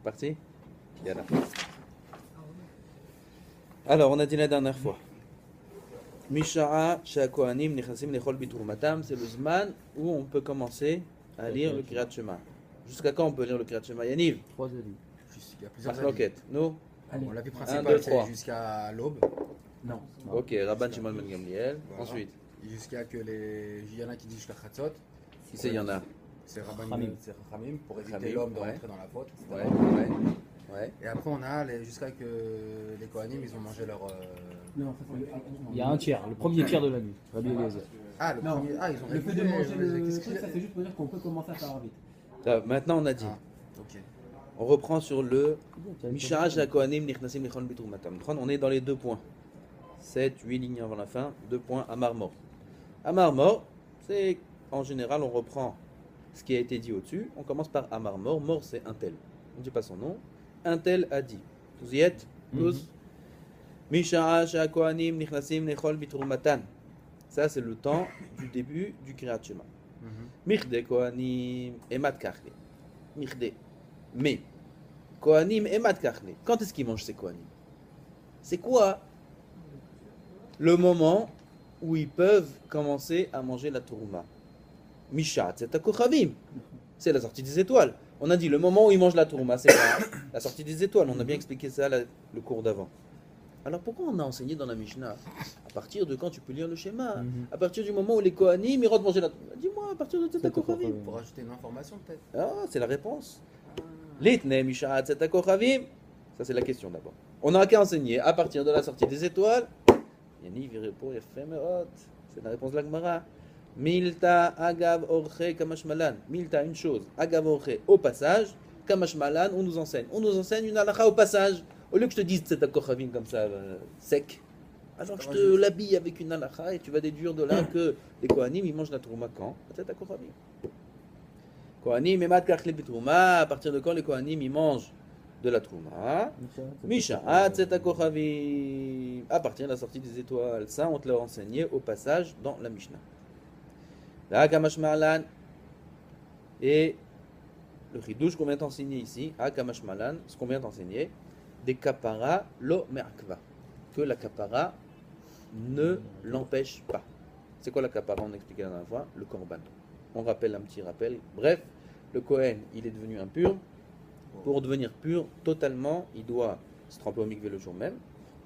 Parti? Yalla. Alors, on a dit la dernière fois. Misha'a Shakohanim Nichasim Nechol Bitrumatam, c'est le Zman où on peut commencer à lire le Kriyat Shema. Jusqu'à quand on peut lire le Kriyat Shema? Yaniv? 3 avis. Il y a plusieurs avis. Masloket. Nous? Bon, l'avis Un, principal, deux, c'est trois. jusqu'à l'aube. Non. Ok, Rabban Shimon Ben Gamliel. Voilà. Ensuite, Jusqu'à que les. Il y en a qui disent jusqu'à Khatzot. qui c'est, il y en a? C'est Rabban Khamim. c'est Khamim pour éviter Khamim, l'homme de ouais. rentrer dans la faute. etc. Ouais, ouais. Et après, on a jusqu'à que les Kohanim ils ont mangé leur. Non, ça fait Il y a un tiers, le premier tiers de la nuit. Rabbi Eliezer. Ah, le Non. premier. Ah, ils ont Le fait de révisé, manger le qu'est-ce truc, qu'il ça a- c'est juste pour dire qu'on peut commencer à faire vite. Là, maintenant, on a dit. Ah, ok. On reprend sur le Misha'a Shakohanim Nichasim Nechol Bitrumatam. On est dans les 2 points. 7, 8 lignes avant la fin. 2 points. Amar Mor. Amar Mor, c'est en général, on reprend ce qui a été dit au-dessus. On commence par Amar Mor. Mor, c'est un tel. On ne dit pas son nom. Un tel a dit. Vous y êtes tous? Misha'a Shakohanim Nichasim Nechol Bitrumatan. Ça, c'est le temps du début du Kriyat Shema. Michde Kohanim Emat Kachle. Michde. Mais, Kohanim Emat Kachle. Quand est-ce qu'ils mangent ces Kohanim? C'est quoi le moment où ils peuvent commencer à manger la Tourma? Mishat, c'est à Kochavim. C'est la sortie des étoiles. On a dit le moment où ils mangent la Tourma, c'est la sortie des étoiles. On a bien expliqué ça le cours d'avant. Alors pourquoi on a enseigné dans la Mishnah à partir de quand tu peux lire le schéma? À partir du moment où les Kohanim ils rentrent manger la Tourma. Dis-moi, à partir de Tzeta Kochavim. Pour ajouter une information, peut-être. Ah, c'est la réponse. Litne Mishat Tzeta Kochavim. Ça, c'est la question d'abord. On n'a qu'à enseigner à partir de la sortie des étoiles. Yaniv, il répond, c'est la réponse de la Gemara. Milta agav orche kamashmalan. Milta, une chose. Agav orche, au passage. Kamashmalan, on nous enseigne. On nous enseigne une halakha au passage. Au lieu que je te dise Tzeta Kochavim comme ça, sec. Alors je te l'habille avec une halakha et tu vas déduire de là que les Kohanim, ils mangent la Trouma quand? Tzeta Kochavim. Kohanim, emat kachle bitrouma. À partir de quand les Kohanim, ils mangent de la Trouma? Misha, Tzeta Kochavim. À partir de la sortie des étoiles. Ça, on te l'a enseigné au passage dans la Mishnah. Là, Kamash Malan. Et le chidouche qu'on vient d'enseigner ici, à Kamash Malan, ce qu'on vient d'enseigner, des kapara lo me'akva. Que la kapara ne l'empêche pas. C'est quoi la kapara? On expliquait la dernière fois. Le korban. On rappelle un petit rappel. Bref, le Kohen, il est devenu impur. Pour devenir pur totalement, il doit se tremper au mikvé le jour même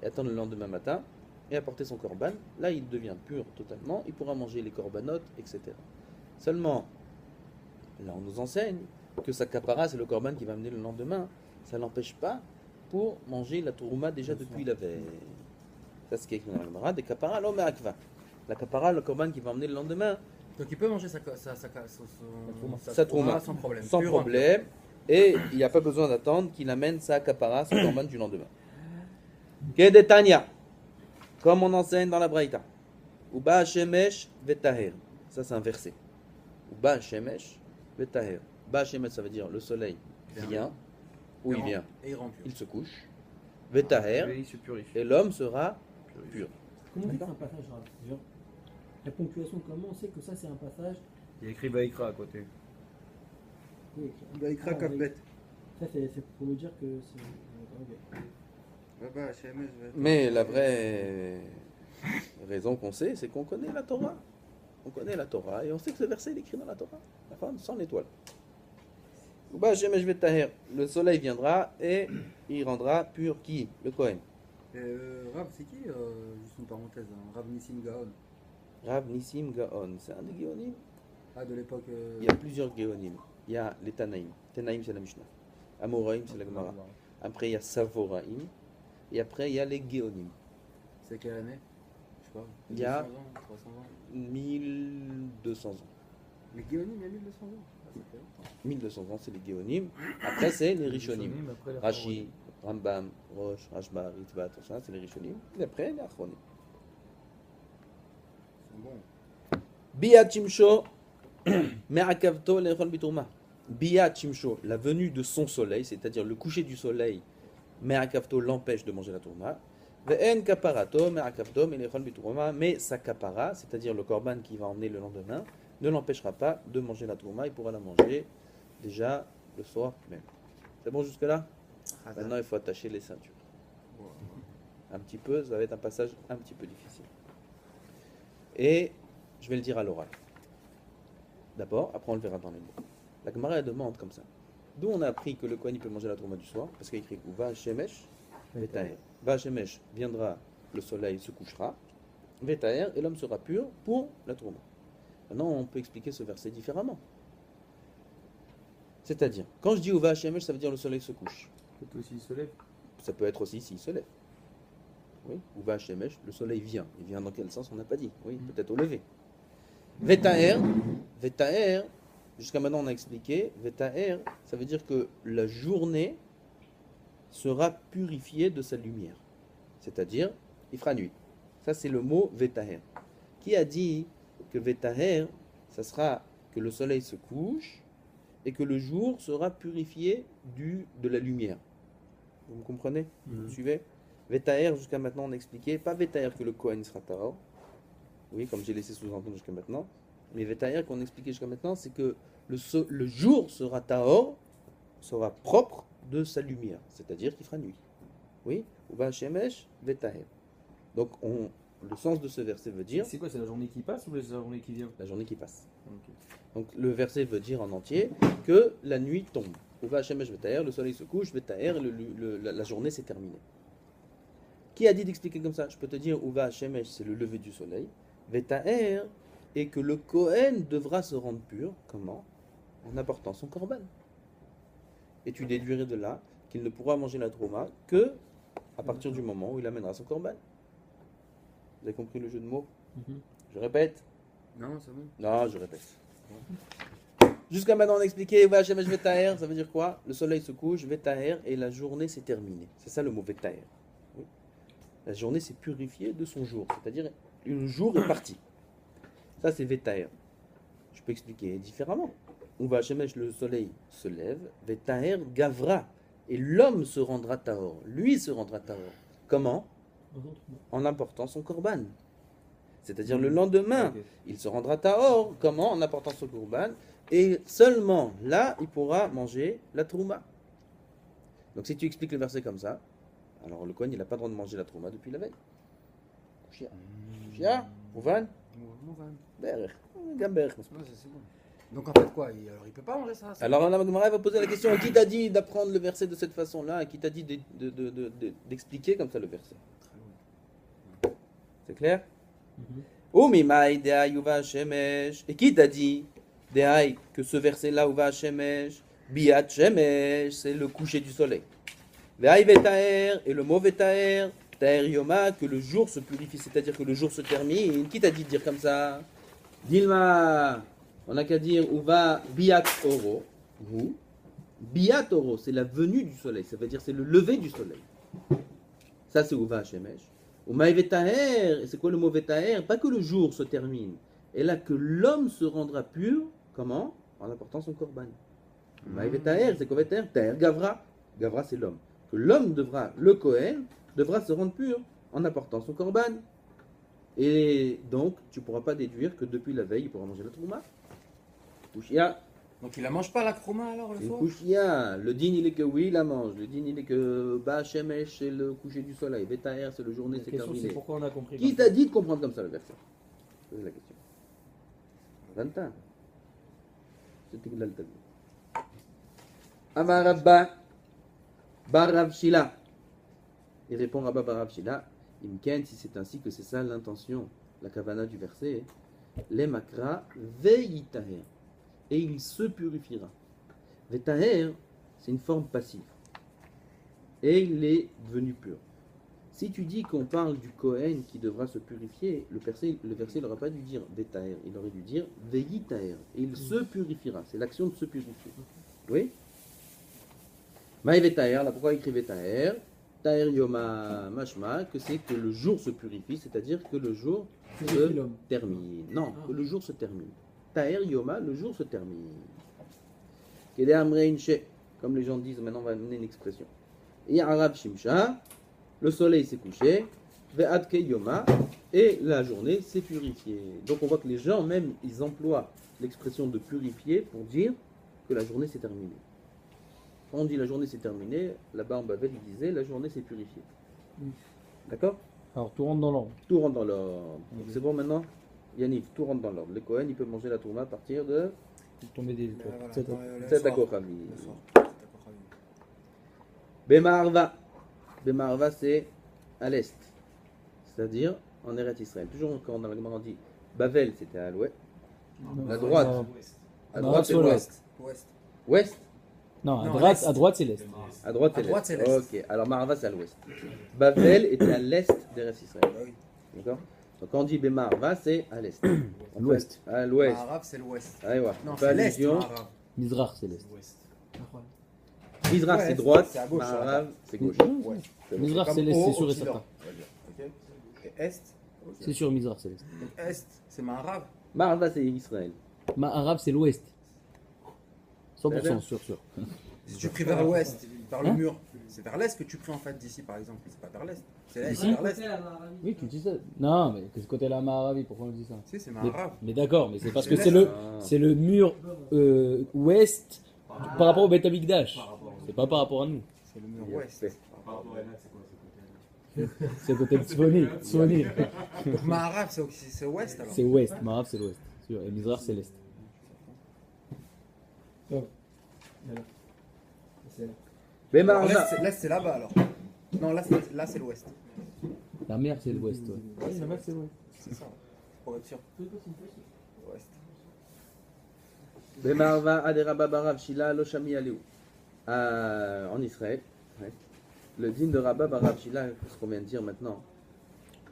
et attendre le lendemain matin et apporter son korban. Là, il devient pur totalement. Il pourra manger les korbanotes, etc. Seulement, là, on nous enseigne que sa kapara, c'est le korban qui va amener le lendemain. Ça ne l'empêche pas pour manger la tourouma déjà depuis la veille. Ça, c'est ce qui est écrit dans la Gemara. Des kapara, l'homme akva. La kapara, le korban qui va amener le lendemain. Donc il peut manger sa Sa trouma sans problème. sans Pur, problème. Et il n'y a pas besoin d'attendre qu'il amène sa kapara, son korban du lendemain. Kedetania, comme on enseigne dans la Braïta. Uba shemesh vetaher. Ça, c'est un verset. Uba shemesh vetaher. Ba shemesh, ça veut dire le soleil vient. Où il vient? Et il rend pur. Il se couche. Vetaher. Et il se purifie. Et l'homme sera pur. Comment on dit que c'est un passage arabe? Genre, la ponctuation, comment on sait que ça c'est un passage? Il y a écrit Vaïkra à côté. Oui, Vaïkra Kafbet. ça c'est pour nous dire que c'est. Ok. Mais la vraie raison qu'on sait, c'est qu'on connaît la Torah. On connaît la Torah et on sait que ce verset est écrit dans la Torah. La femme sans l'étoile. Uba shemesh vetaher. Le soleil viendra et il rendra pur qui? Le Kohen. Rav, c'est qui juste une parenthèse, hein, Rav Nissim Gaon. Rav Nissim Gaon. C'est un des Géonim. Ah, de l'époque. Il y a plusieurs Géonim. Il y a les Tanaïm. Tanaïm, c'est la Mishnah. Amoraïm, c'est la Gemara. Après, il y a Savoraïm. Et après, il y a les Géonim. C'est quelle année? Je sais pas. Il y a 200 ans, 300 ans. 1200 ans. Les Guéonim, il y a 1200 ans. Ah, ça fait longtemps. 1200 ans, c'est les Géonim. Après, c'est les Rishonim. Après, les Rashi, Rambam, Rosh, Rashba, Ritva, tout ça, c'est les Rishonim. Et après, les Achronim. C'est bon. Bia Chimsho, Me'akavto lechol bitourma. Bia Chimsho, la venue de son soleil, c'est-à-dire le coucher du soleil, Me'akavto l'empêche de manger la tourma. Ve'en kaparato, Me'akavto, lechol bitourma. Mais sa kapara, c'est-à-dire le korban qui va emmener le lendemain, ne l'empêchera pas de manger la tourma. Il pourra la manger déjà le soir même. C'est bon jusque-là? Maintenant, il faut attacher les ceintures. Un petit peu, ça va être un passage un petit peu difficile. Et je vais le dire à l'oral. D'abord, après on le verra dans les mots. La Gemara elle demande comme ça. D'où on a appris que le Kohen il peut manger la trouma du soir? Parce qu'il y a écrit Va Shemesh, Vetaher. Va Shemesh viendra, le soleil se couchera, Vetaher, et l'homme sera pur pour la trouma. Maintenant, on peut expliquer ce verset différemment. C'est-à-dire, quand je dis Va Shemesh, ça veut dire le soleil se couche. Peut-être aussi il se lève. Ça peut être aussi s'il se lève. Oui, ou va Shemesh, le soleil vient. Il vient dans quel sens? On n'a pas dit. Oui, peut-être au lever. Vetaher, Vetaher, jusqu'à maintenant on a expliqué, Vetaher, ça veut dire que la journée sera purifiée de sa lumière. C'est-à-dire, il fera nuit. Ça c'est le mot Vetaher. Qui a dit que Vetaher, ça sera que le soleil se couche et que le jour sera purifié de la lumière? Vous me comprenez? Vous me suivez? Vetaher, jusqu'à maintenant, on a expliqué, pas Vetaher que le Kohen sera Tahor, oui, comme j'ai laissé sous-entendre jusqu'à maintenant, mais Vetaher qu'on a expliqué jusqu'à maintenant, c'est que le jour sera Tahor, sera propre de sa lumière, c'est-à-dire qu'il fera nuit. Oui, ou va Shemesh, Vetaher. Donc, le sens de ce verset veut dire C'est quoi, c'est la journée qui passe ou la journée qui vient? la journée qui passe. Ok. Donc, le verset veut dire en entier que la nuit tombe. Ou va Shemesh, Vetaher, le soleil se couche, Vetaher, la journée s'est terminée. Qui a dit d'expliquer comme ça? Je peux te dire, Uva Shemesh, c'est le lever du soleil. Vetaher, et que le Kohen devra se rendre pur. Comment? En apportant son korban. Et tu déduirais de là qu'il ne pourra manger la trouma que à partir du moment où il amènera son korban. Vous avez compris le jeu de mots? Je répète? Non, c'est bon. Non, je répète. Jusqu'à maintenant, on a expliqué, Uva Shemesh Vetaher, ça veut dire quoi? Le soleil se couche, Vetaher, et la journée s'est terminée. C'est ça le mot Vetaher. La journée s'est purifiée de son jour, c'est-à-dire le jour est parti. Ça c'est Vetaher. Je peux expliquer différemment. On va Shemesh, le soleil se lève, Vetaher Gavra, et l'homme se rendra Tahor. Lui se rendra Tahor. Comment? En apportant son korban. C'est-à-dire le lendemain, Ok. il se rendra Tahor. Comment? En apportant son korban. Et seulement là, il pourra manger la trouma. Donc si tu expliques le verset comme ça, alors le Kohen, il n'a pas le droit de manger la trouma depuis la veille. Chia. Chia. Mouvan. Mouvan. Berch. Gamberch. Ouais, c'est bon. Donc en fait quoi, alors il peut pas manger ça? Alors la Gemara va poser la question, qui t'a dit d'apprendre le verset de cette façon-là? Qui t'a dit d'expliquer comme ça le verset? C'est clair? Umimai de'ai uva shemesh. Et qui t'a dit de'ai que ce verset-là uva shemesh, biat shemesh, c'est le coucher du soleil. Ve'ai vetaher, et le mot vetaher, taher yoma, que le jour se purifie, c'est-à-dire que le jour se termine. Qui t'a dit de dire comme ça? Dilma, on n'a qu'à dire uva biat oro, vous. Biat oro, c'est la venue du soleil, ça veut dire c'est le lever du soleil. Ça c'est uva shemesh. Umaï vetaher, et c'est quoi le mot vetaher? Pas que le jour se termine, et là que l'homme se rendra pur, comment? En apportant son korban. Umaï vetaher, c'est quoi vetaher? Taher gavra, gavra c'est l'homme. Que l'homme devra, le Kohen, devra se rendre pur en apportant son korban. Et donc, tu ne pourras pas déduire que depuis la veille, il pourra manger la trouma. Kouchia, Donc il la mange pas la chroma alors le c'est une soir? kouchia. Le din, il est que oui, il la mange. Le din, il est que Ba Shemesh, c'est le coucher du soleil. Vetaher, c'est le journée, La c'est question c'est terminé. pourquoi on a compris. Qui comme t'a ça. dit de comprendre comme ça le verset? Posez la question. Vanta. C'était que là le tableau. Amar Rabba Barav Shila. Il répond Rabba Barav Shila. Imken, si c'est ainsi que c'est ça l'intention, la kavana du verset, les makra ve'yitaher, et il se purifiera. Vetaher, c'est une forme passive, et il est devenu pur. Si tu dis qu'on parle du Kohen qui devra se purifier, le verset n'aurait pas dû dire vetaher, il aurait dû dire ve'yitaher, et il se purifiera. C'est l'action de se purifier. Oui. Maï vetaher, là pourquoi il écrit vetaher? Taher Yoma Mashma, que c'est que le jour se purifie, c'est-à-dire que le jour Purifie se l'homme. termine. Non, Ah. que le jour se termine. Taher Yoma, le jour se termine. Kede Amrein She, comme les gens disent, maintenant on va amener une expression. Arab Shimsha, le soleil s'est couché, Ve'adke Yoma, et la journée s'est purifiée. Donc on voit que les gens même, ils emploient l'expression de purifier pour dire que la journée s'est terminée. Quand on dit la journée s'est terminée, là-bas en Babel, il disait la journée s'est purifiée. D'accord? Alors tout rentre dans l'ordre. Tout rentre dans l'ordre. Donc, Ok. c'est bon maintenant? Yannick, tout rentre dans l'ordre. Le Kohen, il peut manger la tourma à partir de Tomber des étoiles. Voilà, C'est dans top. le 7 soir. Akochavim. Le soir. 7 Akochavim. Bemarva. Bemarva, c'est à l'est. C'est-à-dire en Eretz Israël. Toujours quand dans la Gemara on dit Bavel, c'était à l'ouest. La droite. À Non, droite, c'est sur l'ouest. Ouest. Ouest? Non, Non, à l'est. droite c'est l'est. À droite, À droite, c'est c'est l'est. l'est. Ok, alors Marava, c'est à l'ouest. Bavel était à l'est d'Eretz Israël. Bah oui. D'accord? Donc quand on dit Bemarva, c'est à l'est. À l'ouest. À l'ouest. Arabe, c'est l'ouest. Allez voir. Non, On fait c'est l'est, allusion. Maharav. Mizrach c'est l'est. Incroyable. Mizrach, Ouais, c'est droite. c'est à gauche, sur la Marav, c'est gauche. Ouais. C'est bon. Mizrach Comme c'est l'est, au c'est sûr et Occident, certain. on va dire. Ok. Et Est. Ok. C'est sûr, Mizrach c'est l'est. Donc Est, c'est Maharav. Marava, c'est Israël. Arabe c'est l'ouest. C'est-à-dire 100% sûr. Si tu pries vers l'ouest, vers le Hein mur, c'est vers l'est que tu pries en fait d'ici par exemple. C'est pas vers l'est. C'est l'est, Ici c'est vers l'est. Oui, tu dis ça. Non, mais de ce côté-là, Maharavi, pourquoi on dit ça? Si, c'est Mais, Maharav. mais d'accord, mais c'est parce que C'est c'est l'est. c'est le mur ouest par rapport au Beth Amikdash. C'est pas par rapport à nous. C'est le mur Il a ouest. fait. C'est côté de Tzvoni. Tzvoni. Donc Maharav, c'est ouest alors. C'est ouest. Maharav c'est l'ouest. Sûr. Et Mizrach c'est l'est. Alors, Bemarava. l'est, c'est là-bas alors. Non, là, c'est l'ouest. La mer c'est l'ouest. Ouais. Ouais, la mer c'est l'ouest. C'est ça. Pour être sûr. Ouest. Bemarva Aderaba Barav Shila Loshami Aleu. En Israël, ouais. Le din de Rabba Barav Shila, ce qu'on vient de dire maintenant,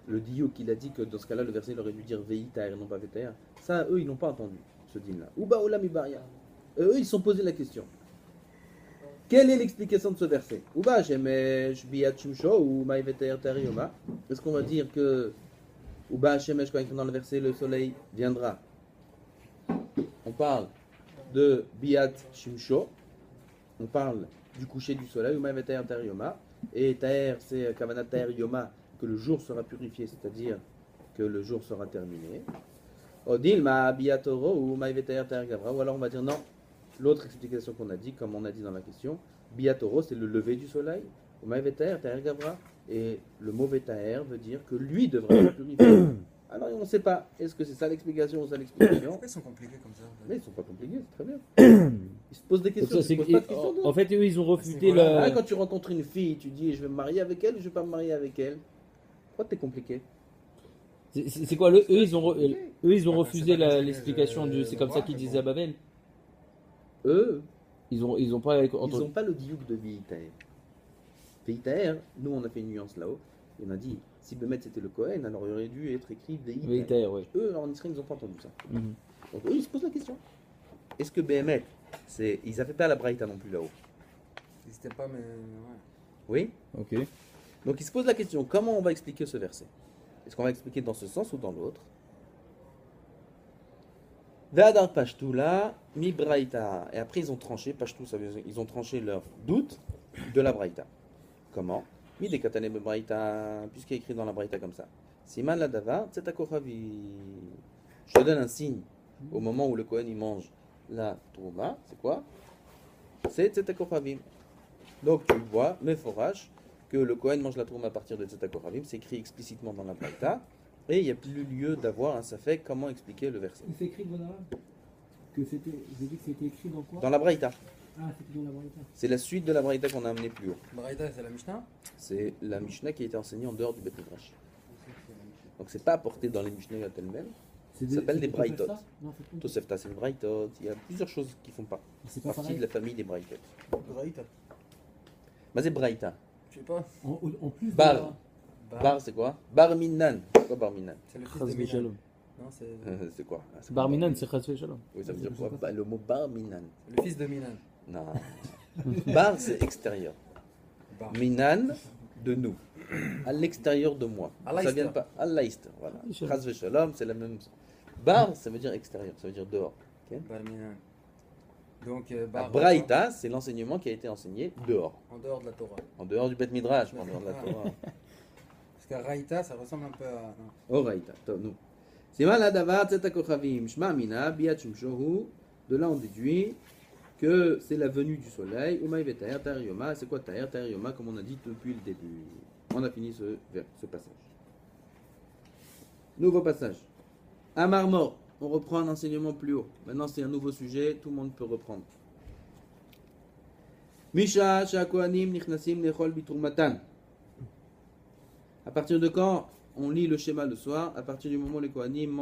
le diou qu'il a dit que dans ce cas-là, le verset il aurait dû dire Vei Taer, non pas Vetaer, ça, eux, ils n'ont pas entendu ce din-là. Uba Olam Ibaria. Eux, ils se sont posé la question. Quelle est l'explication de ce verset? Uba Shemesh Biat Shimsho ou Mai Vetaer Tarioma. Est-ce qu'on va dire que Uba Shemesh, quand il est dans le verset, le soleil viendra? On parle de Biat Shimsho, on parle du coucher du soleil, ou même Taer Yoma, et Taer c'est Kavanat Taer Yoma, que le jour sera purifié, c'est-à-dire que le jour sera terminé. Odil Ma Biatoro ou Maïveter Taer Gavra, ou alors on va dire non, l'autre explication qu'on a dit, comme on a dit dans la question, Biatoro c'est le lever du soleil, ou Maïveter Taer Gavra, et le mauvais Taer veut dire que lui devra se purifier. Alors on ne sait pas, est-ce que c'est ça l'explication ou ça l'explication? Pourquoi ils sont compliqués comme ça? Mais ils sont pas compliqués, c'est très bien. Ils se posent des questions, Donc ça, ils se c'est- posent pas de questions. en fait, eux, ils ont refuté voilà. Ah, le. quand tu rencontres une fille, tu dis je vais me marier avec elle ou je vais pas me marier avec elle. Pourquoi t'es compliqué? C'est quoi eux, ils ont refusé C'est pas compliqué, l'explication du. C'est comme ça voir, qu'ils mais disaient à bon. Babel. Eux, Ils ont pas ils entendu. n'ont pas le diouk de Veitaer. Veitaer, nous on a fait une nuance là-haut. Et on a dit, si Bemet c'était le Kohen, alors il aurait dû être écrit Veitaer. Veitaer, ouais. Eux, en Israël, ils n'ont pas entendu ça. Mhm. Donc eux, ils se posent la question. Est-ce que Bemet, ils n'avaient pas la Braïta non plus là-haut? N'hésitez pas, mais. Ouais. Oui. Ok. Donc ils se posent la question, comment on va expliquer ce verset? Est-ce qu'on va expliquer dans ce sens ou dans l'autre? Ve'adar pashtu la mi braïta. Et après ils ont tranché, pashtu, ça veut dire ils ont tranché leur doute de la braïta. Comment? Mi de katane be braïta, puisqu'il est écrit dans la braïta comme ça. Siman la dava, tzetakochavi. Je te donne un signe au moment où le Kohen il mange la trouma, c'est quoi? C'est tzetakochavi. Donc tu vois, méforage, que le Kohen mange la trouma à partir de tzetakochavi, c'est écrit explicitement dans la braïta. Et il n'y a plus lieu d'avoir un safek. Comment expliquer le verset? C'est écrit dans l'arabe que c'était. J'ai dit que c'était écrit dans quoi? Dans la Braïta. Ah, c'était dans la Braïta. C'est la suite de la Braïta qu'on a amené plus haut. Braïta, c'est la Mishnah? C'est la Mishnah qui a été enseignée en dehors du Beth Midrash. Donc c'est pas apporté dans les Mishnayot elles-mêmes. C'est Ça s'appelle des c'est Tosefta? Braïtot. Non, c'est pas. Tosefta c'est une Braïtot. Il y a plusieurs choses qui font pas C'est pas partie pareil. de la famille des Braïtot. Braïta. Mais c'est Braïta. Je sais pas. En plus. Bar. de la- Bar c'est quoi? Bar Minan. C'est quoi Bar Minan? C'est le fils Chas de Minan. v'shalom. Non, c'est C'est quoi? Ah, c'est Barminan, c'est Chas v'shalom. Oui, ça veut dire quoi? Bah, le mot Bar Minan. le fils de Minan. Non. Bar c'est extérieur. Bar. Minan, de nous, à l'extérieur de moi. Allah Ça vient Ister. pas. Allah Ister, voilà. Shalom. Chas v'shalom, c'est la même. Bar, ça veut dire extérieur, ça veut dire dehors. Ok. Bar Minan. Donc, La Bar. Braïta, c'est l'enseignement qui a été enseigné dehors, En dehors de la Torah. en dehors du Beth Midrash, en dehors de la Torah. Parce que Raïta, ça ressemble un peu à. non. Oh Raïta, nous. C'est mal à Davar, Tzetakochavim, Shma Mina, Biat Shimshohu. De là, on déduit que c'est la venue du soleil. Umaï Vetaher Tahir Yoma. C'est quoi Tahir Yoma, comme on a dit depuis le début. On a fini ce passage. Nouveau passage. Amar Mor. On reprend un enseignement plus haut. Maintenant, c'est un nouveau sujet, tout le monde peut reprendre. Misha Shakoanim Nichnasim Nechol Biturmatan. À partir de quand on lit le schéma le soir? À partir du moment où les Kohanim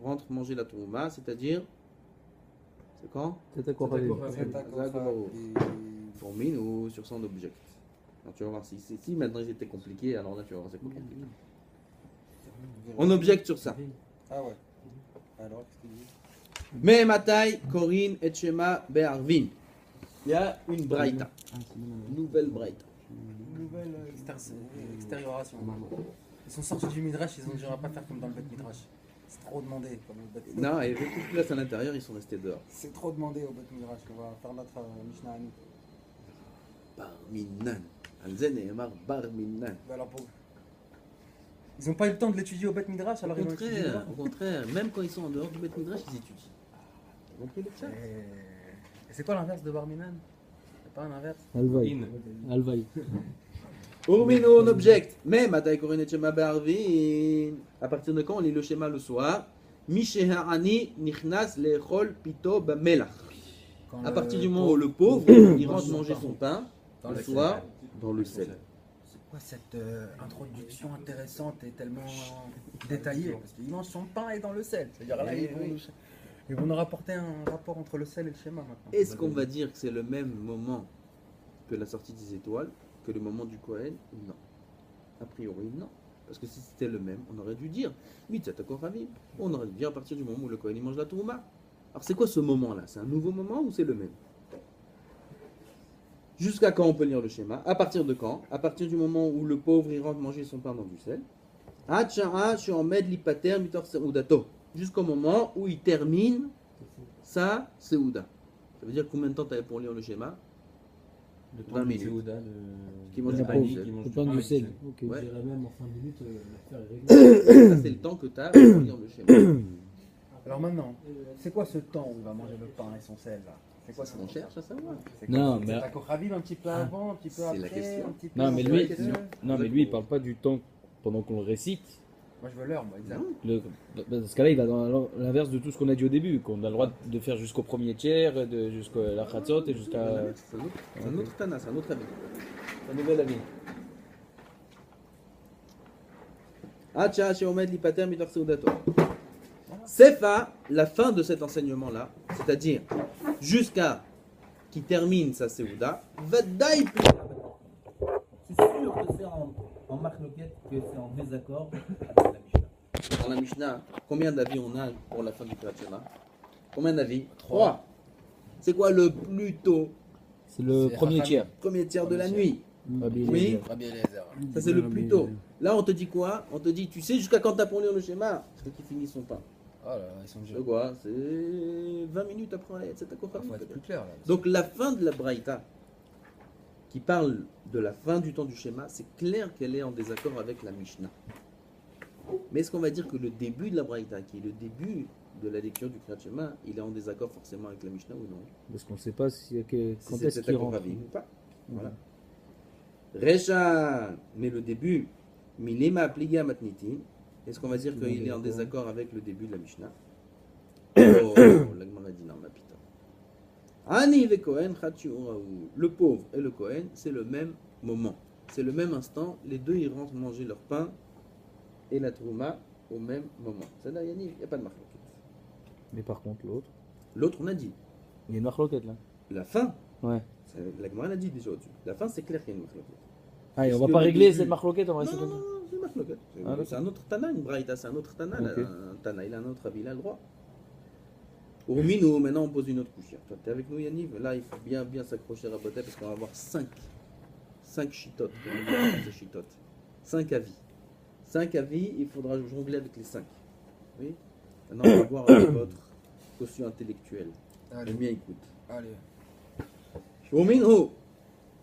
rentrent manger la Tourma, c'est-à-dire. C'est quand? C'est à Koravim. Pour mine ou sur son object. Alors, tu vas voir si maintenant ils étaient compliqués, alors là tu vas voir c'est compliqué. On objecte sur ça. Ah ouais. Alors, qu'est-ce qu'il dit? Mais Matai, Korin et Shema Be'arvin. Il y a une braïta. Une nouvelle braïta. Nouvelle extérioration. Ils sont sortis du Midrash, ils ont dit on va pas faire comme dans le Bet Midrash. C'est trop demandé comme le Bet Midrash. Non, il y avait beaucoup de place à l'intérieur, ils sont restés dehors. C'est trop demandé au Bet Midrash. On va faire notre Mishnah à nous. Bar Minan. Alzen et Amar Bar Minan. Bah alors pour... Ils n'ont pas eu le temps de l'étudier au Bet Midrash, alors ils vont étudier là. Au contraire, même quand ils sont en dehors du Bet Midrash, ils étudient. Ils ont pris le chat. Et c'est quoi l'inverse de Barminan? C'est pas un inverse? Alvaï. Alvaï. Urmino, on objecte. Mais Matai, Korin et Shema Be'arvin. À partir de quand on lit le schéma le soir? Misheha'ani Nichnas Lechol Pito Bamelach. À partir du moment où le pauvre, il rentre manger son pain, le soir, dans le sel. C'est quoi cette introduction intéressante et tellement détaillée? Parce qu'il mange son pain et dans le sel. C'est-à-dire là, ils vont nous rapporter un rapport entre le sel et le schéma maintenant. Est-ce qu'on va dire que c'est le même moment que la sortie des étoiles, que le moment du Kohen? Non. A priori, non. Parce que si c'était le même, on aurait dû dire Mitzat HaKochavim. On aurait dû dire à partir du moment où le Kohen il mange la Touma. Alors c'est quoi ce moment-là? C'est un nouveau moment ou c'est le même? Jusqu'à quand on peut lire le schéma? À partir de quand? À partir du moment où le pauvre il rentre manger son pain dans du sel. Jusqu'au moment où il termine sa Seouda. Ça veut dire combien de temps tu avais pour lire le schéma? Le 20 temps minutes. de Séouda, Qui mange Le du pain du pauvre, sel. le pain du sel. Ok. Ouais. Je dirais même en fin de minute, l'affaire est réglée. Ça c'est le temps que tu as pour lire le schéma. Alors maintenant, c'est quoi ce temps où il va manger le pain et son sel là? C'est quoi ce On cherche à savoir. Non, C'est mais- à Kochavim un petit peu avant, un petit peu C'est après, la question. un petit peu Non, mais après, lui, qu'est-ce que- non, mais lui, il parle pas du temps pendant qu'on le récite. Moi je veux l'heure, moi, exact. Dans ce cas-là, il va dans l'inverse de tout ce qu'on a dit au début, qu'on a le droit de faire jusqu'au premier tiers, jusqu'à la Chatzot et jusqu'à. C'est un autre Tana, c'est un autre avis. Un nouvel avis. Sefa, la fin de cet enseignement-là, c'est-à-dire jusqu'à qui termine sa Seouda, va daï. C'est sûr que c'est en marloquette, que c'est en désaccord avec la Mishnah. Dans la Mishnah, combien d'avis on a pour la fin du Kriyat Shema? Combien d'avis? 3. C'est quoi le plus tôt? C'est le C'est premier Racham. tiers. Premier tiers de la nuit. Rabbi Oui. Eliezer. Rabbi Eliezer. Ça c'est le plus tôt. Là on te dit quoi? On te dit, tu sais jusqu'à quand t'as pour lire le schéma? C'est qui finit son pain. Oh là là, ils sont C'est durs. quoi? C'est 20 minutes après cette Il faut être plus clair là. Donc la fin de la Braïta, qui parle de la fin du temps du schéma, c'est clair qu'elle est en désaccord avec la Mishnah. Mais est-ce qu'on va dire que le début de la Braïta, qui est le début de la lecture du Kriyat Shema, il est en désaccord forcément avec la Mishnah ou non? Parce qu'on ne sait pas si, quand Si est-ce c'est qu'il rentre. Ravim ou pas. Voilà. Recha, mais le début, Milema Pliga Matnitin, est-ce qu'on va dire qu'il est en désaccord avec le début de la Mishnah? Oh, la Gemara dit non, ma pita. Ani ve Kohen Chachi Uraou. Le pauvre et le Kohen, c'est le même moment. C'est le même instant. Les deux, ils rentrent manger leur pain et la trouma au même moment. Ça là, Yannick, il n'y a pas de marloquette. Mais par contre, l'autre. L'autre, on a dit. Il y a une marloquette là. La fin, Ouais. la Gemara l'a dit déjà au-dessus. La fin, c'est clair qu'il y a une marloquette. Ah, et on Est-ce va que pas le régler début- cette marloquette, on va Non, rester non, comme non, ça. non, c'est marloquette. Ah, d'accord. C'est un autre Tana, une Braïta, c'est un autre Tana. Ok. Un Tana, il a un autre avis, il a le droit. Urmino, maintenant on pose une autre couche. Toi, t'es avec nous, Yanniv? Là, il faut bien s'accrocher à Botet parce qu'on va avoir 5 chitotes. 5 avis. 5 avis, il faudra jongler avec les 5. Oui? Maintenant, on va voir votre quotient intellectuel. Allez, Le mien, écoute. allez. Urmino.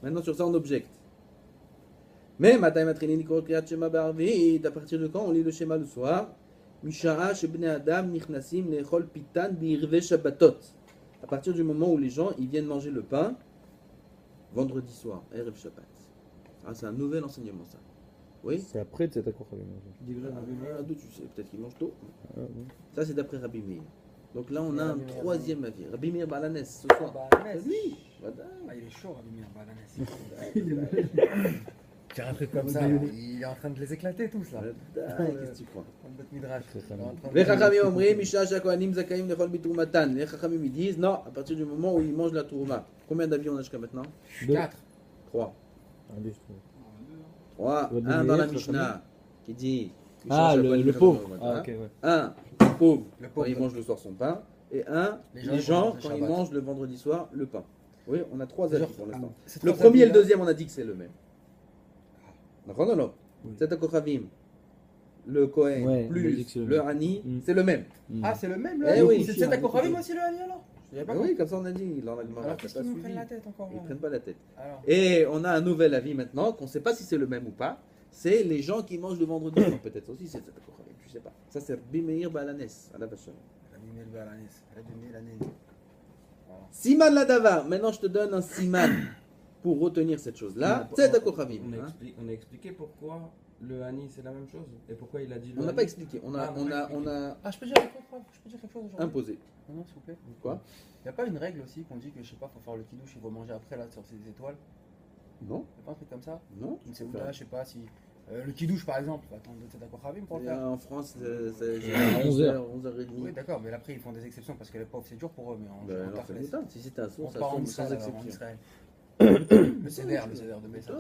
Maintenant, sur ça, on objecte. Mais, Matai Matrini Nikol Kriyat Shema Ba'arvit, à partir de quand on lit le schéma le soir? Mishara Shebne Adam Nichnasim Lechol Pitan Bi'irve Shabbatot. À partir du moment où les gens ils viennent manger le pain vendredi soir, Erev Shabbat. Ah, c'est un nouvel enseignement ça. Oui. C'est après de cet accord. Ah, d'où tu sais, peut-être qu'ils mangent tôt. Ah, bon. Ça c'est d'après Rabbi Meir. Donc là on Et a un Rabbi Meir, troisième avis. Rabbi Meir Balanes ce soir. Balanès. Oui. Voilà. Ah, il est chaud, Rabbi Meir Balanès. Tiens, un truc comme ça, il est en train de les éclater tous là. Voilà. Qu'est-ce que tu crois? Dans le Beth Midrash. C'est ça. Il est en train de- Les Chachamim omrim, Misha Shakohanim Zakaim Nechol Bitrumatan. Les Chachamim ils disent non, à partir du moment où ils mangent la tourma. Combien d'avis on a jusqu'à maintenant? 4. 3. Un, deux, je trouve. 3. Rabbi Un dans la Meir, Mishnah qui dit Ah, le pauvre. Ah, ok, ouais. Un, le pauvre, Le quand pauvre. il mange le soir son pain. Et un, Les les gens gens, qui mangent le quand ils Shabbat. mangent le vendredi soir le pain. Oui, on a 3 avis pour l'instant. Ces Le trois premier et le avis-là- deuxième, on a dit que c'est le même. D'accord ou non? Oui. C'est Kochavim, le Kohen, Ouais, on a dit plus que c'est le le même. Hani, Mm. c'est le même. Ah, c'est le même Eh là oui. C'est cet Akochavim aussi le Hani alors Je savais pas. Oui, comme ça on a dit, dans la Gemara, Alors t'as qu'est-ce pas qu'ils nous suivi. prennent la tête encore Ils là prennent pas la tête. Alors, Et on a un nouvel avis maintenant, qu'on ne sait pas si c'est le même ou pas. C'est les gens qui mangent le vendredi soir. Peut-être aussi c'est cette Kochavim, je sais pas. Ça c'est Bimeir Balanes, à la vache. Rabbi Meir Balanès. Rabbi Meir Balanès. Siman la davar. Maintenant je te donne un siman pour retenir cette chose-là. C'est Kochavim. On a expliqué pourquoi le Hani c'est la même chose et pourquoi il a dit le On n'a Hani. pas expliqué, on Ah, a Ah, je peux dire quelque chose Je peux dire quelque chose aujourd'hui imposé. Non, s'il vous plaît. Quoi? Il n'y a pas une règle aussi qu'on dit que, je sais pas, faut faire le kidouche, il faut manger après la sortie des étoiles Non, Il n'y a pas un truc comme ça non. Une séouda, je sais pas si. Le kidouche par exemple, faut attendre de Akochavim pour le faire. En France, c'est À 11h. 11h30. Oui, d'accord, mais après ils font des exceptions parce que les pauvres c'est dur pour eux, mais en Ben, en alors, ça Tafles, m'étonne. Si c'était un sourd, on ça part en tombe Israël, sans alors, en exception. Israël. Le CDR de Pessah.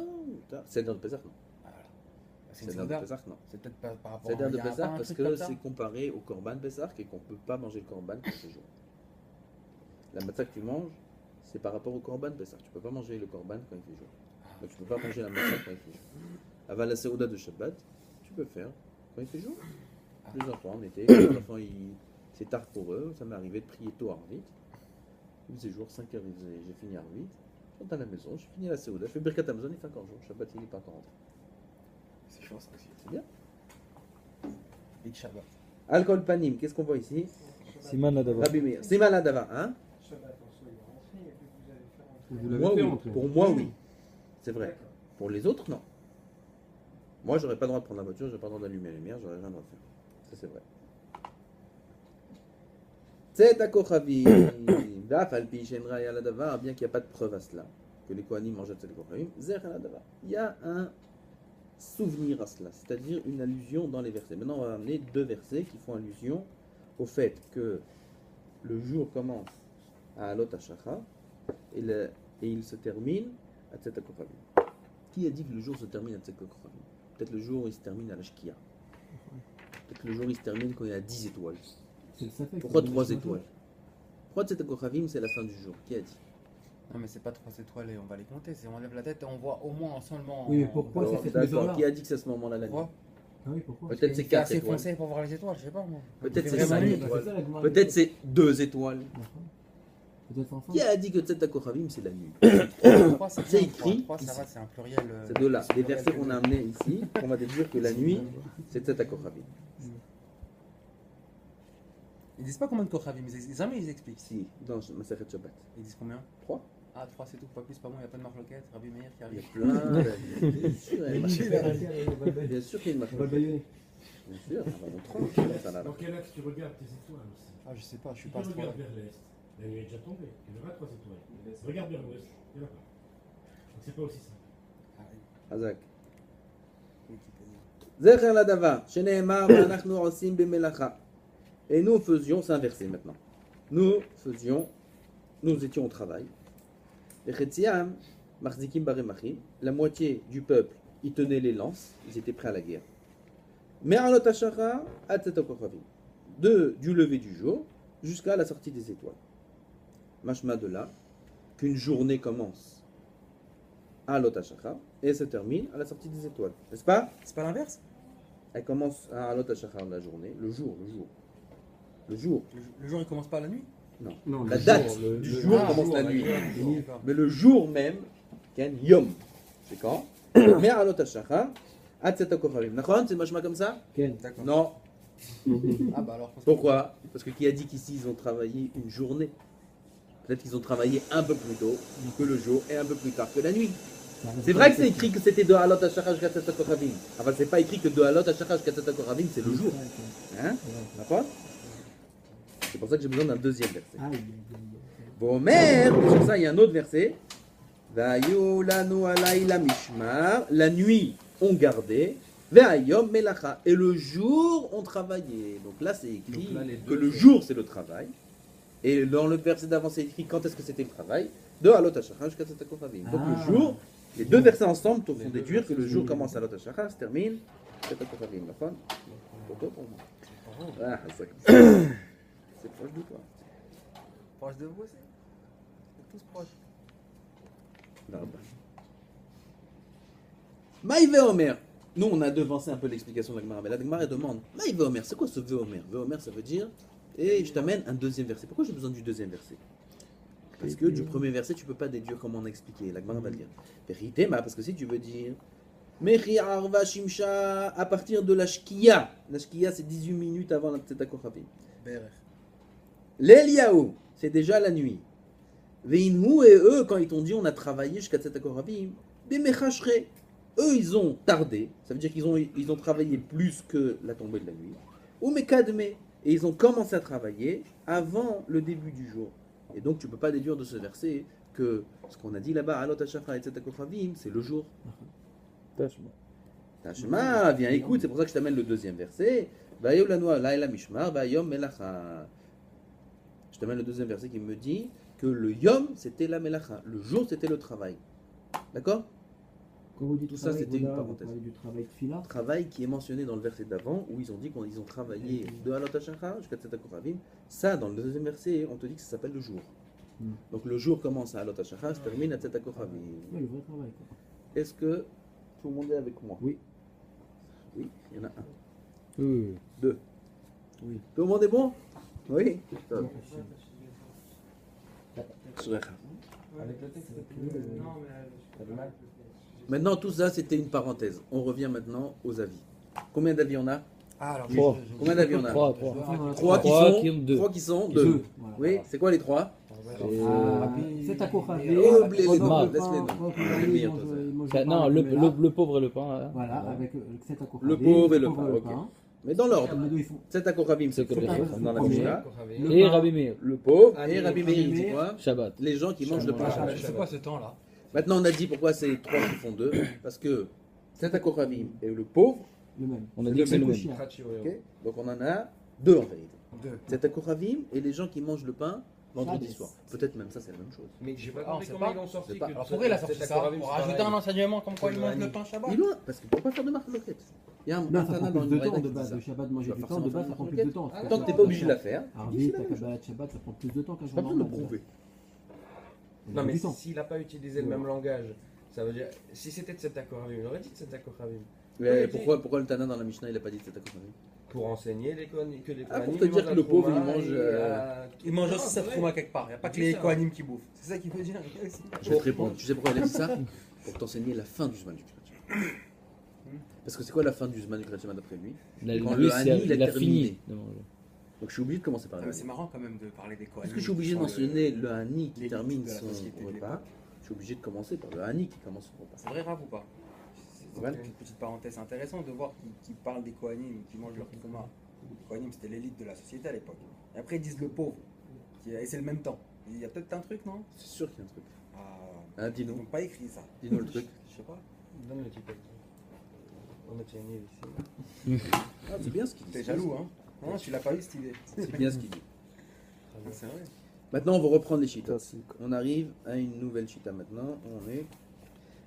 C'est dans le Pessah, non. Voilà. C'est C'est une dans le séouda. Pessah, non. C'est peut-être pas par rapport C'est dans il le y a pas Pessah un parce truc que comme ça c'est comparé au Korban Pessah et qu'on ne peut pas manger le Korban quand c'est jour. La matzah que tu manges, c'est par rapport au Korban Pessah. Tu ne peux pas manger le Korban quand il fait jour. Donc tu ne peux pas manger la matzah quand il fait jour. Avant la séouda de Shabbat, tu peux faire quand il fait jour. Plusieurs fois en été, quand les enfants, c'est tard pour eux, ça m'est arrivé de prier tôt à Arvit. Il faisait jour, 5h, j'ai fini à Arvit. Je rentre à la maison, je finis la séouda, je fais Birkat Hamazon, il fait encore jour. Shabbat, il n'est pas encore rentré. C'est chaud ça aussi. C'est bien. Big Shabbat. Alcool panim, qu'est-ce qu'on voit ici? Siman la d'abord. Rabbi Meir. C'est malade avant, hein? Vous l'avez Moi, fait oui. rentrer. Pour moi, oui. C'est vrai. Pour les autres, non. Moi, j'aurais pas le droit de prendre la voiture, j'aurais pas le droit d'allumer la lumière, j'aurais rien à faire. Ça, c'est vrai. C'est à Kochavim. Daf al pi shen raya la davar, bien qu'il n'y a pas de preuve à cela, que les Kohanim mangeaient de Kochavim, zer la davar. Il y a un souvenir à cela, c'est-à-dire une allusion dans les versets. Maintenant, on va amener 2 versets qui font allusion au fait que le jour commence à Alot HaShachar et il se termine à Tzet HaKochavim. Qui a dit que le jour se termine à Tzet HaKochavim? Peut-être le jour où il se termine à la Shkia. Peut-être le jour où il se termine quand il y a 10 étoiles. C'est le Safek. Pourquoi 3 étoiles? Pourquoi Tzet HaKochavim c'est la fin du jour? Qui a dit? Non, mais c'est pas 3 étoiles et on va les compter. C'est on lève la tête et on voit au moins seulement. Oui, mais pourquoi Alors, c'est cette d'accord, mesure-là qui a dit que c'est à ce moment-là la nuit? Pourquoi Ah oui, pourquoi Peut-être c'est Il fait 4 assez étoiles. foncé pour voir les étoiles, je sais pas moi. Peut-être Il c'est fait cinq vraiment nuit. étoiles. C'est ça, la Gemara. Peut-être c'est 2 étoiles. Peut-être enfin. Qui a dit que Tzet HaKochavim c'est la nuit? 3, c'est C'est bien, écrit 3, ça ici. va, c'est un pluriel. C'est de là. c'est Les pluriel versets qu'on a pluriel. amenés ici, on va te dire que la nuit, c'est Tzet HaKochavim. Ils disent pas combien de Kochavim, jamais ils expliquent. Si, dans Masechet Shabbat. Ils disent combien 3. Ah, 3 c'est tout, pas plus, pas moins, il n'y a pas de marloquette. Rabbi Meir qui Il y a arrive. plein d'avis. Bien sûr, il y a une marque. Bien sûr qu'il y a une On va le marque. baïonner. Bien sûr, on va montrer. Ça là. Dans quel axe tu regardes tes étoiles aussi? Ah, je sais pas, je suis Si pas tu à ce point. regardes vers l'est, la nuit est déjà tombée, il y aura 3 étoiles. Regarde vers l'ouest, il n'y en a pas. Donc c'est pas aussi simple. Hazak. Zecher la davar, sheneemar v'anachnu osim b'melacha. Et nous faisions, c'est un verset maintenant. Nous étions au travail. Les Chetziam, Marzikim Baremachim, la moitié du peuple, ils tenaient les lances, ils étaient prêts à la guerre. Mais à l'Otashara, à Tzetokochavim, du lever du jour jusqu'à la sortie des étoiles. Mashma de là, qu'une journée commence à l'Otashara et se termine à la sortie des étoiles. N'est-ce pas? C'est pas l'inverse Elle commence à l'Otashara la journée, le jour. Le jour. Le jour il commence pas la nuit Non, La le date jour, du le- jour Ah, commence jour, la ouais, nuit. d'accord. Mais le jour même, Ken Yom. C'est quand? Mais à l'Otashara, à Tzetokochavim. Nachon, c'est machma comme ça? Ken. D'accord. Non. Ah bah alors. Pourquoi? Parce que qui a dit qu'ici ils ont travaillé une journée? Peut-être qu'ils ont travaillé un peu plus tôt que le jour et un peu plus tard que la nuit. C'est vrai que c'est écrit que c'était de Halot Hashachar Katzat Koravim. Enfin, c'est pas écrit que de Halot Hashachar Katzat Koravim, c'est le jour. Hein? D'accord? C'est pour ça que j'ai besoin d'un deuxième verset. Vomer, sur ça, il y a un autre verset. Vayu lanu alayla mishmar. La nuit, on gardait. Ve'ayom melacha. Et le jour, on travaillait. Donc là, c'est écrit Donc là, les que deux, le c'est- jour, c'est le travail. Et dans le verset d'avant, c'est écrit quand est-ce que c'était le travail. De Halot Hashachar jusqu'à Katzat Koravim. Donc le jour, les deux versets ensemble te font déduire que le jour commence à Halot Hashachar, se termine Katzat Koravim. D'accord? Pour toi, pour moi. Ah, c'est comme ça. C'est proche de toi. Proche de vous aussi. C'est tous proches. Non, bah. Maïve Omer. Nous, on a devancé un peu l'explication de la Gemara. Mais la Gemara demande Maïve Omer, c'est quoi ce Ve Omer? Ve Omer, ça veut dire et je t'amène un deuxième verset. Pourquoi j'ai besoin du deuxième verset? Parce que du premier verset, tu peux pas déduire comment on a expliqué. La Gemara va le dire. Vérité, parce que si tu veux dire Mechi Arva Shimsha à partir de la Shkia. La Shkia, c'est 18 minutes avant la Tzedakah Kochavim. BRR. L'Eliaou, c'est déjà la nuit. Veinhu et eux, quand ils t'ont dit on a travaillé jusqu'à Tzedakah Kochavim, Bemechashre. Eux, ils ont tardé. Ça veut dire qu'ils ont travaillé plus que la tombée de la nuit. Ou Mekadme. Et ils ont commencé à travailler avant le début du jour. Et donc, tu ne peux pas déduire de ce verset que ce qu'on a dit là-bas, Alot Hashachar et Tzedakah Kochavim, c'est le jour. Tashma, viens, écoute, c'est pour ça que je t'amène le deuxième verset. Vayom lanu laila mishmar, vayom melacha. Je t'amène le deuxième verset qui me dit que le yom, c'était la melacha. Le jour, c'était le travail. D'accord? Quand vous dites Tout ça, travail, c'était une Goda, vous parenthèse. parlez du travail de fila. Travail qui est mentionné dans le verset d'avant, où ils ont dit qu'ils ont travaillé de Alot Hashachar jusqu'à Tzedakah Kochavim. Ça, dans le deuxième verset, on te dit que ça s'appelle le jour. Donc le jour commence à Alot Hashachar, se termine à Tzedakah Kochavim. Ouais, le vrai travail. Quoi. Est-ce que tout le monde est avec moi? Oui. Oui, il y en a un. Oui. Deux. Oui. Tout le monde est bon? Oui. Avec le texte, t'as du mal. Maintenant, tout ça, c'était une parenthèse. On revient maintenant aux avis. Combien d'avis on a? Ah, alors, Trois. Combien d'avis on a? Trois. Trois qui Trois sont qui ont deux. Trois qui sont deux. Deux. Voilà. Oui, c'est quoi les trois? C'est à quoi les noms, laisse les noms. Non, le pauvre et le pain. hein. Voilà, avec c'est à quoi Le pauvre et le pain, ok. Mais dans l'ordre. Les deux, ils font. Tzedakah Kochavim, c'est C'est comme comme dans la premier. Mishnah. Le Et pain. Rabbi Meir. Le pauvre et Rabbi Rabbi Meir, c'est Meir. quoi? Shabbat. Les gens qui mangent le pain Shabbat. c'est quoi ce temps-là? Maintenant, on a dit pourquoi c'est trois qui font deux. Parce que Tzedakah Kochavim et le pauvre, Le même. On a dit que c'est le même. ok, donc on en a deux en vérité. Deux. Tzedakah Kochavim et les gens qui mangent le pain vendredi Shabbat. soir. Peut-être même ça, c'est la même chose. Mais j'ai pas Ah, on compris sait comment pas. ils l'ont sorti. C'est pas. que Alors pourquoi il a sorti Tzedakah ça? Kochavim, Pour c'est rajouter pareil. un enseignement comme quoi Que il le mange le Hani. pain Shabbat? Il doit, parce qu'il ne peut pas faire de marque loquette. Il y a un Non, ça Tana prend dans plus une de braïda temps qui de dit base. ça. De Shabbat, manger Tu vas du forcément temps, de faire base, ça une prend plus marque de temps. loquette. Tant que t'es pas obligé de la faire. Arvit, dis la même chose. Kabbalah, Shabbat, ça prend plus de temps qu'un Pas besoin de le normal. prouver. Non, mais Du temps. s'il n'a pas utilisé le même langage, ça veut dire. Si c'était Tzedakah Kochavim, il aurait dit Tzedakah Kochavim. Mais pourquoi le Tana dans la Mishnah il a pas dit Tzedakah Kochavim? Pour enseigner que les Ah, pour Kohanim, te ils dire mangent que la le pauvre, il trouma mange, et, Il mange Non, aussi c'est cette vrai. trouma quelque part. Il n'y a pas que C'est les ça. Kohanim qui bouffent. C'est ça qu'il veut dire. Je vais te répondre. Tu sais pourquoi il a dit ça? Pour t'enseigner la fin du Zman du Kriyat. Parce que c'est quoi la fin du Zman du Kriyat d'après lui? Quand Lui, le Hani, il a il a terminé. fini. de manger. Donc je suis obligé de commencer par Ah, là. mais c'est marrant quand même de parler des Kohanim. Parce que je suis obligé de mentionner le Hani qui l'élite termine de la son société de repas. l'époque. Je suis obligé de commencer par le Hani qui commence son repas. C'est vrai, Rav, ou pas? C'est Ouais. une petite parenthèse intéressante de voir qu'ils parlent des Kohanim qui mangent leur trouma. Les Kohanim, c'était l'élite de la société à l'époque. Et après, ils disent le pauvre. Et c'est le même temps. Il y a peut-être un truc, non? C'est sûr qu'il y a un truc. Ah, Hein, ils dis-nous. n'ont pas écrit ça. Dis-nous le truc. Je sais pas. Donne le ticket. On a tenu ici. Ah, c'est bien ce qu'il dit. T'es jaloux, hein? Non, tu l'as pas eu cette idée. C'est bien ce qu'il dit. C'est vrai. Maintenant, on va reprendre les chitas. On arrive à une nouvelle chita maintenant. On est.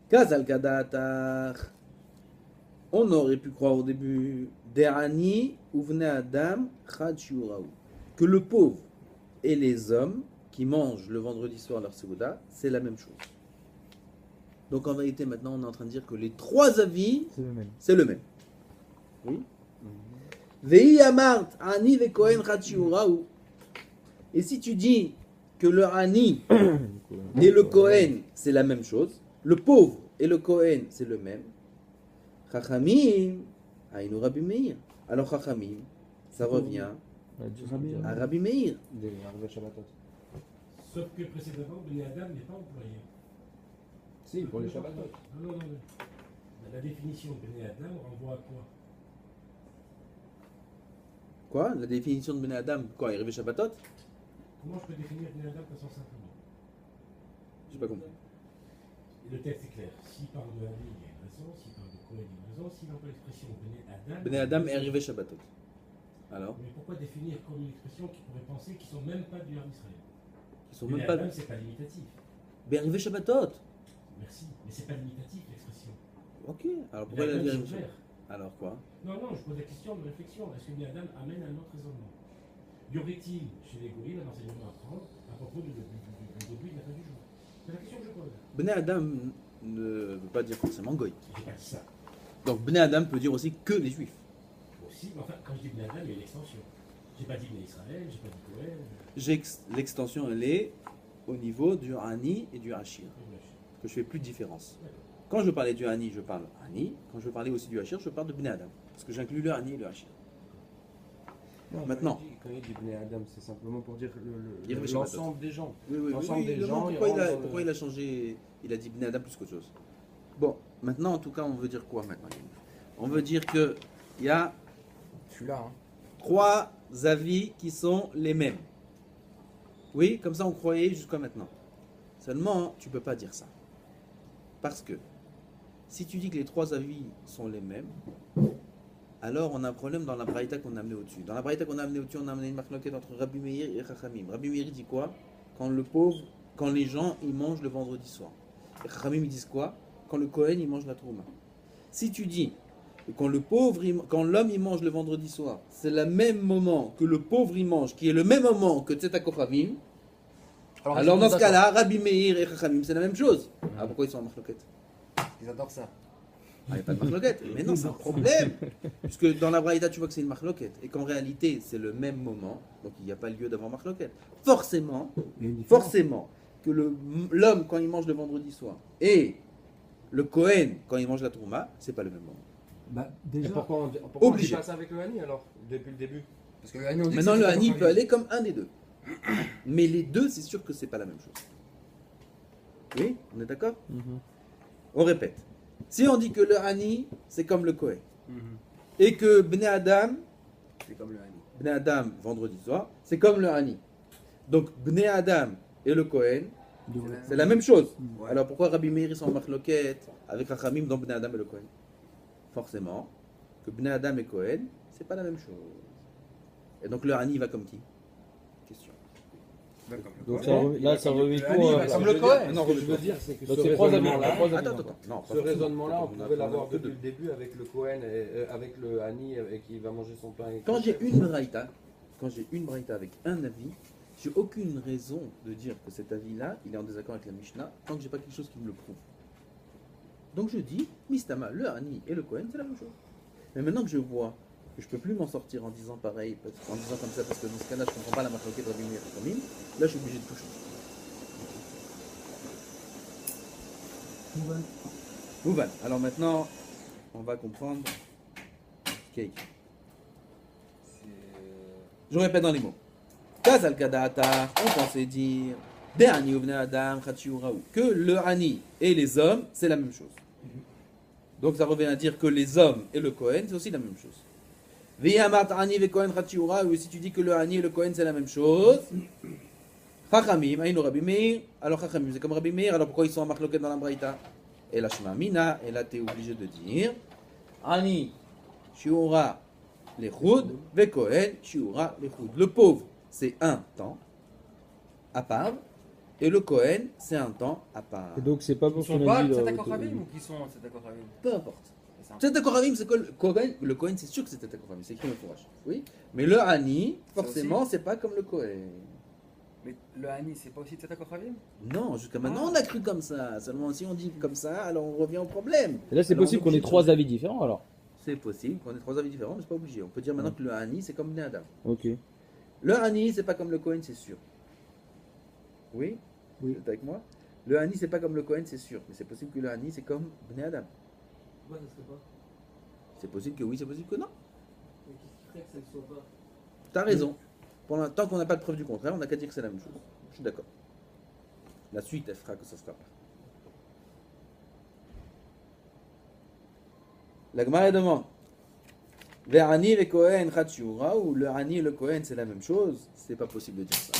Kazal Kadatar. On aurait pu croire au début. Derani Uvne Adam Chad Shiuraou. Que le pauvre et les hommes qui mangent le vendredi soir leur Segouda, c'est la même chose. Donc en vérité, maintenant, on est en train de dire que les trois avis, C'est le même. c'est le même. Oui. Vei Amart Ani ve Kohen Chad Shiuraou. Et si tu dis que le Ani et le Kohen, c'est la même chose, le pauvre et le Kohen, c'est le même, Chachamim, Aïnou Rabbi Meir. Alors Chachamim, ça revient à Rabbi Meir. Sauf que précédemment, Bnei Adam n'est pas employé. Si, pour les Shabbat. Non. La définition de Bnei Adam renvoie à quoi? Quoi? La définition de Bnei Adam, quoi? Arrivé Shabbatot? Comment je peux définir Bnei Adam de façon simplement? J'ai pas compris. Le texte est clair. S'il parle de Ami, il y a une raison. S'il parle de Cohen, il y a une raison. S'il emploie l'expression Bnei Adam. Bnei Adam est arrivé Shabbatot. Alors? Mais pourquoi définir comme une expression qui pourrait penser qu'ils sont même pas du Ham Israël? Ils sont Bnei même pas. Adam, c'est pas limitatif. Mais arrivé Shabbatot! Merci. Mais c'est pas limitatif l'expression. Ok. Alors pourquoi Bnei il a Adam, dit c'est arrivé ouvert. Shabbatot? Alors quoi? Non, je pose la question de réflexion. Est-ce que Bnei Adam amène un autre raisonnement? Y aurait-il chez les goïs un enseignement à prendre à propos du début de la fin du jour? C'est la question que je pose. Bnei Adam ne veut pas dire forcément Goy. J'ai pas dit ça. Donc Bnei Adam peut dire aussi que les Juifs. Aussi, mais enfin, quand je dis Bnei Adam, il y a une extension. J'ai pas dit Bnei Israël, j'ai pas dit Cohen. L'extension, elle est au niveau du Hani et du Hachir. Que je fais plus de différence. Quand je parlais du Hani, je parle Hani. Quand je parlais aussi du Hachir, je parle de Bnei Adam. Parce que j'inclus le Hani et le Hachir. Maintenant. Quand il dit Bnei Adam, c'est simplement pour dire Il y avait l'ensemble des gens. Oui, L'ensemble des non, gens, pourquoi, ils rentrent dans pourquoi il a changé? Il a dit Bnei Adam plus qu'autre chose. Bon, maintenant, en tout cas, on veut dire quoi maintenant? On veut dire que il y a Je suis là. Hein. 3 avis qui sont les mêmes. Oui, comme ça on croyait jusqu'à maintenant. Seulement, tu ne peux pas dire ça. Parce que si tu dis que les 3 avis sont les mêmes, alors on a un problème dans la braïta qu'on a amené au-dessus. Dans la braïta qu'on a amené au-dessus, on a amené une marque entre Rabbi Meir et Chachamim. Rabbi Meir dit quoi? Quand les gens ils mangent le vendredi soir. Et Chachamim ils disent quoi? Quand le Kohen il mange la trouma. Si tu dis et quand l'homme il mange le vendredi soir, c'est le même moment que le pauvre il mange, qui est le même moment que Tzeta Kochavim, alors dans ce cas-là, Rabbi Meir et Chachamim, c'est la même chose. Ah, pourquoi ils sont en marloquette? Ils adorent ça. Ah, il n'y a pas de marloquette. Mais non, c'est un problème. Puisque dans la Braïta, tu vois que c'est une marloquette. Et qu'en réalité, c'est le même moment. Donc il n'y a pas lieu d'avoir marloquette. Forcément que l'homme, quand il mange le vendredi soir, et le Kohen, quand il mange la Trouma, c'est pas le même moment. Bah, Et déjà, pourquoi on dit Obligé. pas ça avec le Hani alors, depuis le début? Parce que le Hani, on dit que Maintenant, c'est le Tzeta Hani Kochavim. peut aller comme un des deux. Mais les deux, c'est sûr que c'est pas la même chose. Oui, on est d'accord? On répète. Si on dit que le Hani, c'est comme le Kohen, et que Bnei Adam, C'est comme le Hani. Bnei Adam, vendredi soir, c'est comme le Hani. Donc, Bnei Adam et le Kohen, c'est la même chose. Ouais. Alors, pourquoi Rabbi Meir ils sont en marloquette avec Rachamim dans Bnei Adam et le Kohen? Forcément, que Bnei Adam et Kohen, c'est pas la même chose. Et donc, le Hani va comme qui? Question. Donc là, ça remet Le Hani, tout. va comme le Kohen. Non, ce que je veux dire, c'est que Donc ce c'est 3 avis. raisonnement-là, Attends. Non, pas ce forcément. raisonnement-là, on a- pouvait on a l'avoir que depuis deux. le début avec le Cohen, avec le Hani qui va manger son pain. Quand j'ai une braïta, avec un avis, j'ai aucune raison de dire que cet avis-là, il est en désaccord avec la Mishnah, tant que j'ai pas quelque chose qui me le prouve. Donc je dis, Mistama, le Hani et le Kohen, c'est la même chose. Mais maintenant que je vois que je peux plus m'en sortir en disant pareil, en disant comme ça, parce que dans ce cas-là, je comprends pas la marque de Rabbi Meir et Chachamim, là je suis obligé de tout changer. Mouvan. Alors maintenant, on va comprendre ce qui est écrit. Je répète dans les mots. Kazal Kadata, on pensait dire De'ani uvne Adam, Chachiu Raou, que le Hani et les hommes, c'est la même chose. Donc ça revient à dire que les hommes et le Kohen, c'est aussi la même chose. Ve'yamat Hani ve Kohen Chachiu Raou, et si tu dis que le Hani et le Kohen, c'est la même chose, Chachamim, Aïnou Rabbi Meir, alors Chachamim, c'est comme Rabbi Meir, alors pourquoi ils sont en marloquette dans la Braïta? Et la Shema Mina, et là tu es obligé de dire Hani, Shiura, les Choud, ve Kohen, Shiura, les Choud. Le pauvre, c'est un temps à part, et le Kohen, c'est un temps à part. Et donc c'est pas Ils pour sont son pas avis. Tzeta Kochavim ou qui sont Tzeta Kochavim? Peu importe. C'est ça. Tzeta Kochavim, c'est que le Kohen, c'est sûr que c'est Tzeta Kochavim, c'est écrit dans le fourrage. Oui, mais le Hani, forcément, c'est pas comme le Kohen. Mais le Hani, c'est pas aussi Tzeta Kochavim? Non, jusqu'à maintenant, on a cru comme ça. Seulement, si on dit comme ça, alors on revient au problème. Et là, c'est Alors, possible on est qu'on ait obligé de 3 changer. avis différents alors. C'est possible qu'on ait 3 avis différents, mais c'est pas obligé. On peut dire maintenant que le Hani, c'est comme Bnei Adam. Ok. Le Hani, c'est pas comme le Kohen, c'est sûr. Oui? Oui. Vous êtes avec moi? Le Hani, c'est pas comme le Kohen, c'est sûr. Mais c'est possible que le Hani, c'est comme Bnei Adam. pourquoi ça serait pas? C'est possible que oui, c'est possible que non. Mais qu'est-ce qui ferait que ça ne soit pas? T'as raison. Tant qu'on n'a pas de preuve du contraire, on n'a qu'à dire que c'est la même chose. Je suis d'accord. La suite, elle fera que ça sera pas. La Gemara demande Ve'ani ve Kohen Chatshura, ou le Ani et le Kohen c'est la même chose. C'est pas possible de dire ça.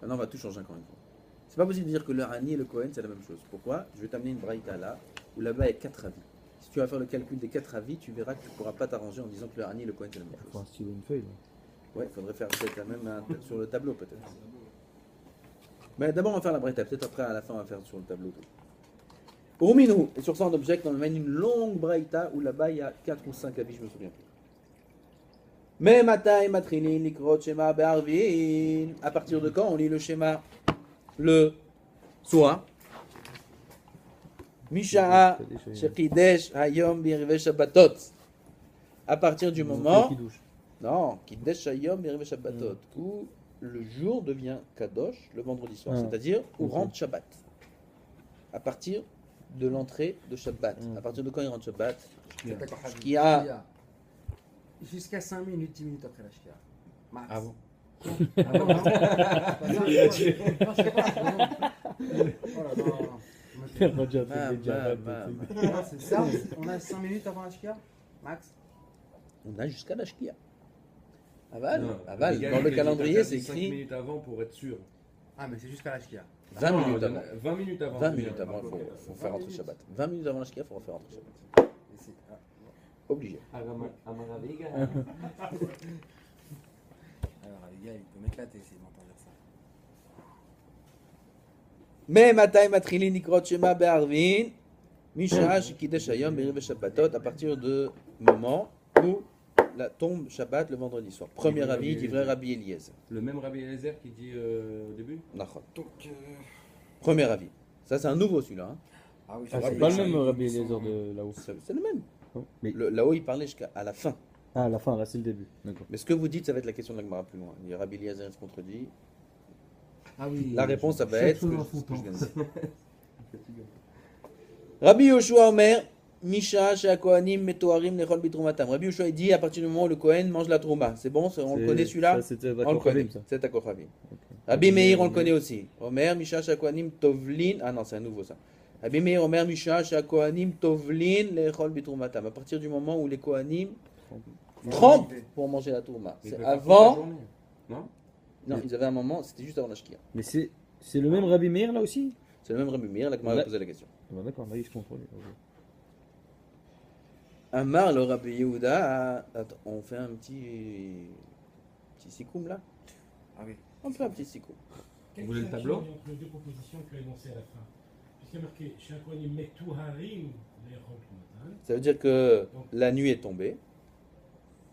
Maintenant, on va tout changer encore une fois. C'est pas possible de dire que le Ani et le Kohen c'est la même chose. Pourquoi? Je vais t'amener une braïta là, où là-bas il y a 4 avis. Si tu vas faire le calcul des 4 avis, tu verras que tu ne pourras pas t'arranger en disant que le Ani et le Kohen c'est la même Faut chose. un stylo et une feuille. Là. Ouais, il faudrait faire peut-être même sur le tableau peut-être. Mais d'abord on va faire la braïta, peut-être après à la fin on va faire sur le tableau. Au minou, et sur ça on objecte, on amène une longue braïta où là-bas il y a 4 ou 5 avis, je me souviens plus. Mais matai matrilin likrot shema be'arvin. À partir de quand on lit le schéma le soir? Misha'a shekidesh hayom birve shabbatot. À partir du moment, non, kidesh hayom birve shabbatot, où le jour devient kadosh le vendredi soir, c'est-à-dire où rentre Shabbat. À partir de l'entrée de Shabbat. À partir de quand il rentre Shabbat? Shkia. Jusqu'à 5 minutes, 10 minutes après la Shkia. Max. Ah bon? Ah bon, non. Non, c'est pas. Oh là là. Ah, c'est ça, on a 5 minutes avant la Shkia, Max. On a jusqu'à la Shkia. Aval, Non, aval. les gars, Dans le ils calendrier, disent c'est 5 écrit minutes avant pour être sûr. Ah, mais c'est jusqu'à la Shkia. 20 minutes avant. 20 minutes avant. 20 minutes avant, il faut faire entrer minutes. Shabbat. 20 minutes avant la Shkia, il faut faire entrer Shabbat. Et c'est- ah, Obligé. Alors, les gars, il peut m'éclater s'il m'entend dire ça. Mais matai matrilin nikrot shema be'arvin. Misha shikidesh hayom b'iriv shabbatot. À partir du moment où la tombe Shabbat le vendredi soir. Premier Rabbi avis, Eliezer. livré Rabbi Eliezer. Le même Rabbi Eliezer qui dit au début. Nachon. Donc, Premier avis. Ça, c'est un nouveau celui-là. Hein. ah oui, Ah, c'est c'est pas le ça, même ils Rabbi sont- Eliezer de là-haut. C'est le même. Mais... Là-haut, il parlait jusqu'à la fin. Ah, à la fin, là, c'est le début. D'accord. Mais ce que vous dites, ça va être la question de la Gemara plus loin. Il y a Rabbi Eliezer qui se contredit. Ah oui. La réponse, ça va chaque être ce chose que, en son ce que je temps. viens de dire. Rabbi Yoshua Omer, Misha Sheakohanim Metoarim Nechol Bitrumatam. Rabbi Yoshua il dit à partir du moment où le Kohen mange la trouma. C'est bon, on le connaît celui-là? Ça, c'était On le d'accord, connaît. ça. C'est à Kochavim. Rabbi Meir, on le connaît aussi. Omer, Misha Sheakohanim Tovlin. Ah non, c'est un nouveau ça. Rabbi Meir, Omer, Misha Sheakohanim Tovlin Nechol Bitrumatam. À partir du moment où les Kohanim trempent pour manger la trouma. Il C'est peut pas faire la avant. journée. Non. Non, ils avaient un moment, c'était juste avant la Shkia. Mais c'est le même Rabbi Meir là aussi? C'est le même Rabbi Meir, là que m'a Là- posé la question. Ah bah d'accord, là il se contrôle. Amar le Rabbi Yehuda, attends, on fait un petit sikoum là? Ah oui. On fait un petit sikoum. Quelle Vous voulez le distinction tableau il y a entre les deux propositions que tu as énoncées à la fin? Puisqu'il y a marqué chez un Kohanim Metuharim Le'echol Trumatam. Ça veut dire que la nuit est tombée.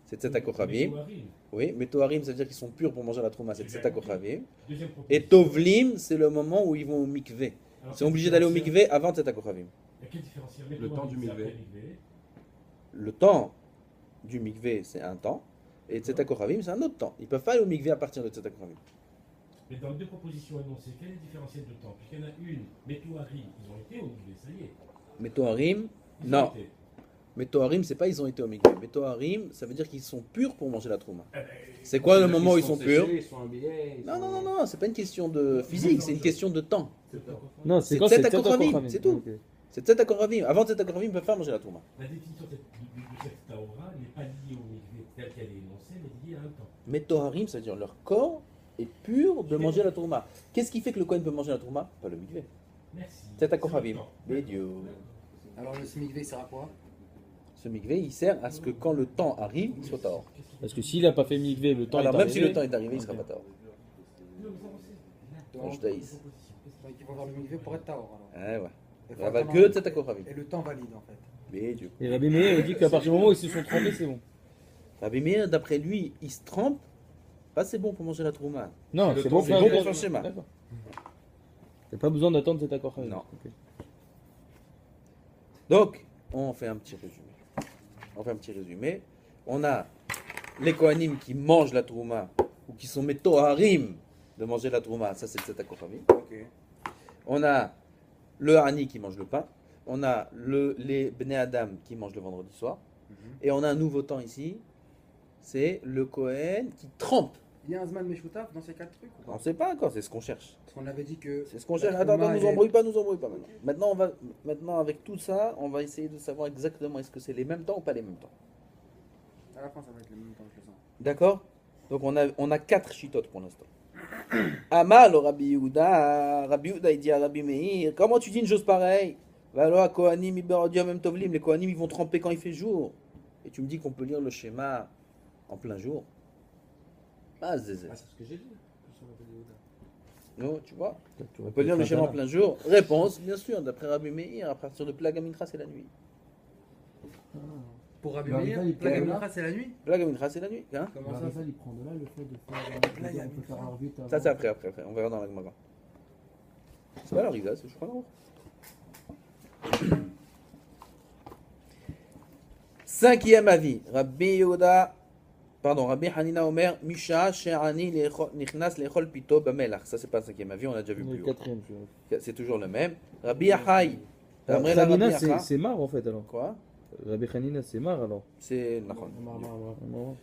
C'est Tzeta Kochavim. Metuharim. Oui, mais Toharim, ça veut dire qu'ils sont purs pour manger la trouma. C'est Tzeta Kochavim. Deuxième Et proposition. Tovlim, c'est le moment où ils vont au mikvé. Alors, Ils sont obligés d'aller au quel mikvé avant Tzeta Kochavim. Il y a quel différentiel? Le temps du Metuharim, c'est mikvé. après mikvé. Le temps du mikvé, c'est un temps. Et Tzeta Kochavim, c'est un autre temps. Ils peuvent pas aller au mikvé à partir de Tzeta Kochavim. Mais dans les deux propositions énoncées, quel est le différentiel de temps? Puisqu'il y en a une, Metuharim, ils ont été au mikvé, ça y est. Mais Toharim, Ils non. ont été. Mais Toharim, c'est pas ils ont été au mikvé. Mais Toharim, ça veut dire qu'ils sont purs pour manger la trouma. Eh ben, C'est quoi le C'est-à-dire moment où qu'ils ils sont séchés, purs? Ils sont habillés. Non, non, non, non, c'est pas une question de physique, c'est une question de temps. Non, C'est quand Tzeta Tzeta Kochavim, Kochavim. c'est tout. Ok. C'est Tzeta Kochavim. Avant Tzeta Kochavim, ils peuvent pas manger la trouma. La définition de cette taora n'est pas liée au mikvé telle qu'elle est énoncée, mais liée à un temps. Mais Toharim, ça veut dire leur corps est pur de manger la trouma. Qu'est-ce qui fait que le Kohen peut manger la trouma? Pas le mikvé. Merci. Tzeta C'est Kochavim. le temps. Bédio. Alors, le smigvé sert à quoi? Ce mikvé, il sert à ce que quand le temps arrive, il soit tahor. Parce que s'il a pas fait mikvé, le temps Alors est même si arrivé. le temps est arrivé, il sera pas tahor. Non, mais ça, on sait. Quand je taïs. Donc, il faut voir le migvé pour être tahor. Alors. Ah ouais. Il faut Ça va attendre que un- Tzeta Kochavim. Et le temps valide en fait. Bédio. Et Rabbi Meir il dit qu'à partir du moment où ils se sont trempés, c'est bon. Rabbi Meir, d'après lui, il se trempe. Pas c'est bon pour manger la trouma. Non, Le c'est temps, bon, c'est pour bon un- pour son schéma. D'accord. T'as pas besoin d'attendre cet accord. Non. Ok. Donc, on fait un petit résumé. On fait un petit résumé. On a les Kohanim qui mangent la trouma ou qui sont métoharim de manger la trouma. Ça, c'est Tzeta Kochavim. On a le Hani qui mange le pain. On a les Bnei Adam qui mangent le vendredi soir. Et on a un nouveau temps ici. C'est le Kohen qui trempe Il y a un Zman Meshutaf dans ces 4 trucs ou On pas? ne sait pas encore, c'est ce qu'on cherche. Parce qu'on avait dit que. C'est ce qu'on la cherche. Attends, Trouma, nous elle est- embrouille pas maintenant. Maintenant, avec tout ça, on va essayer de savoir exactement est-ce que c'est les mêmes temps ou pas les mêmes temps. À la fin, ça va être le même temps, je le sens. D'accord? Donc on a 4 chitotes pour l'instant. Amal au Rabbi Yehuda, il dit à Rabbi Meir, comment tu dis une chose pareille? Alors, Kohanim, même Tovlim, les Kohanim, ils vont tremper quand il fait jour. Et tu me dis qu'on peut lire le schéma en plein jour. Ah, Zézé. Ah, c'est ce que j'ai dit. Sur Rabbi Yehuda. Non, tu vois? On peut lire le schéma en plein jour. Réponse, bien sûr, d'après Rabbi Meir, à partir de Plaga Mincha, c'est la nuit. Pour Rabbi Le Meir, rival, il Plaga prend Mincha, c'est la nuit? Plaga Mincha, c'est la nuit. Hein? Comment Le ça rival, il prend de là le fait de faire. Là, il y a on peut une faire fin. un vite avant. Ça, c'est après. On verra dans la Gemara. C'est pas la Riva, c'est je crois non. Cinquième avis. Rabbi Hanina Omer, Misha, She'ani, Nichnas, Lechol, Pito, Bamelach. Ça, c'est pas le cinquième avis, on l'a déjà vu plus Le haut. quatrième, tu vois. C'est toujours le même. Rabbi Yahai. Amré la Hanina, Rabbi Yacha. c'est Mar en fait alors. Quoi? Rabbi Hanina, c'est Mar alors. C'est. Nachon. Non.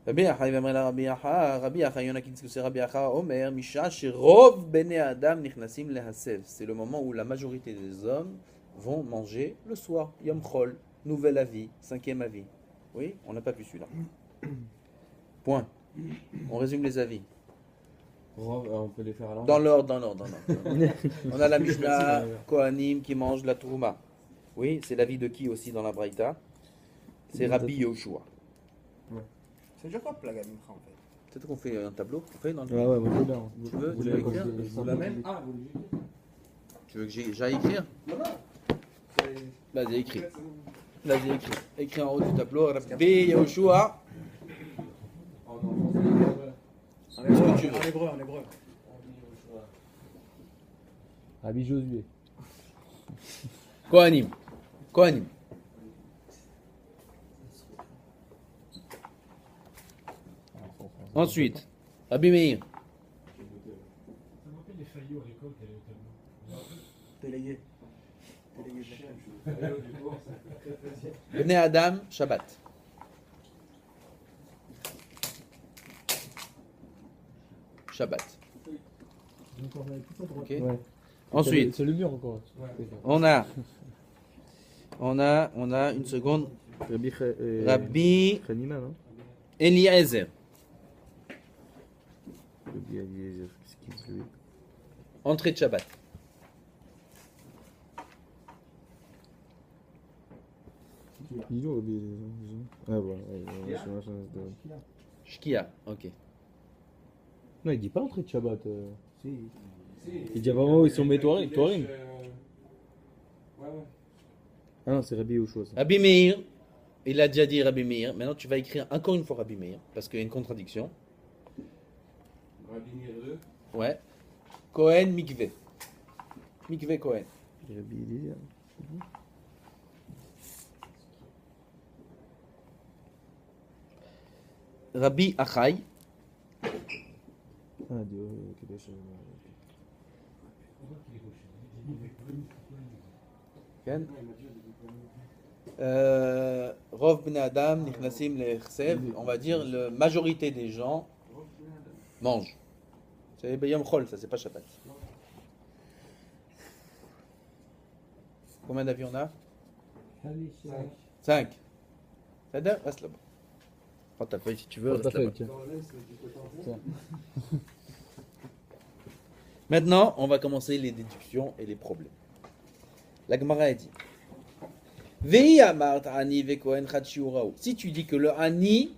Rabbi Yahai, Amré la Rabbi Yacha. Rabbi Yacha, il y en a qui disent que c'est Rabbi Yacha Omer, Misha, Rov Bene Adam, Nichnasim, Lehasev. C'est le moment où la majorité des hommes vont manger le soir. Yom Chol, nouvel avis, cinquième avis. Oui, on n'a pas pu celui-là. Point. On résume les avis. On peut les faire à l'envers. Dans l'ordre. On a la Mishnah, Kohanim qui mange la Trouma. Oui, c'est l'avis de qui aussi dans la Braïta? C'est Rabbi Yoshua. Ça veut dire quoi, Plaga Mincha, en fait? Peut-être qu'on fait un tableau. On fait dans le... Ouais, moi je veux bien. Tu veux voulez écrire? Je vous l'amène. Ah, vous le Tu veux que j'aille écrire? Vas-y, écris. Écris en haut du tableau. Rabbi Yoshua. Ce que tu veux. En hébreu. Rabbi Josué. Kohanim. Ensuite, Rabbi Meir. Ça me rappelle les faillots à l'école qui allaient au tableau. Délégué. Bnei Adam, Shabbat. Shabbat. Donc on va tout à droite. Ok. Ouais. Ensuite, C'est le mur encore. on a une seconde. Rabbi Hanina, non? Eliezer. Rabbi Eliezer, qu'est-ce qu'il veut? Entrée de Shabbat. Ils ont Rabbi Eliezer. Ah ouais. Shkia. Ok. Non, il dit pas entrée de Shabbat. Si. Il dit vraiment où ils sont mes Toarim. Ouais. Ah non, c'est Rabbi Yoshua ça. Rabbi Meir. Il a déjà dit Rabbi Meir. Maintenant, tu vas écrire encore une fois Rabbi Meir. Parce qu'il y a une contradiction. Rabbi Meir 2. Ouais. Kohen, Mikveh. Mikveh Kohen. Rabbi Eliezer. Rabbi Achai. Ah, Dieu, Kadesh. כן? Rov Ben Adam, Nichnasim Lechsev, on va dire la majorité des gens mangent. C'est Yom Chol, ça c'est pas Shabbat. Combien d'avis on a? 5. Ça donne? Reste là-bas. Prends ta feuille si tu veux, Prends ta reste là-bas. feuille, tiens. Maintenant, on va commencer les déductions et les problèmes. La Gemara a dit Vei amart ani ve kohen chad shiurau. Si tu dis que le ani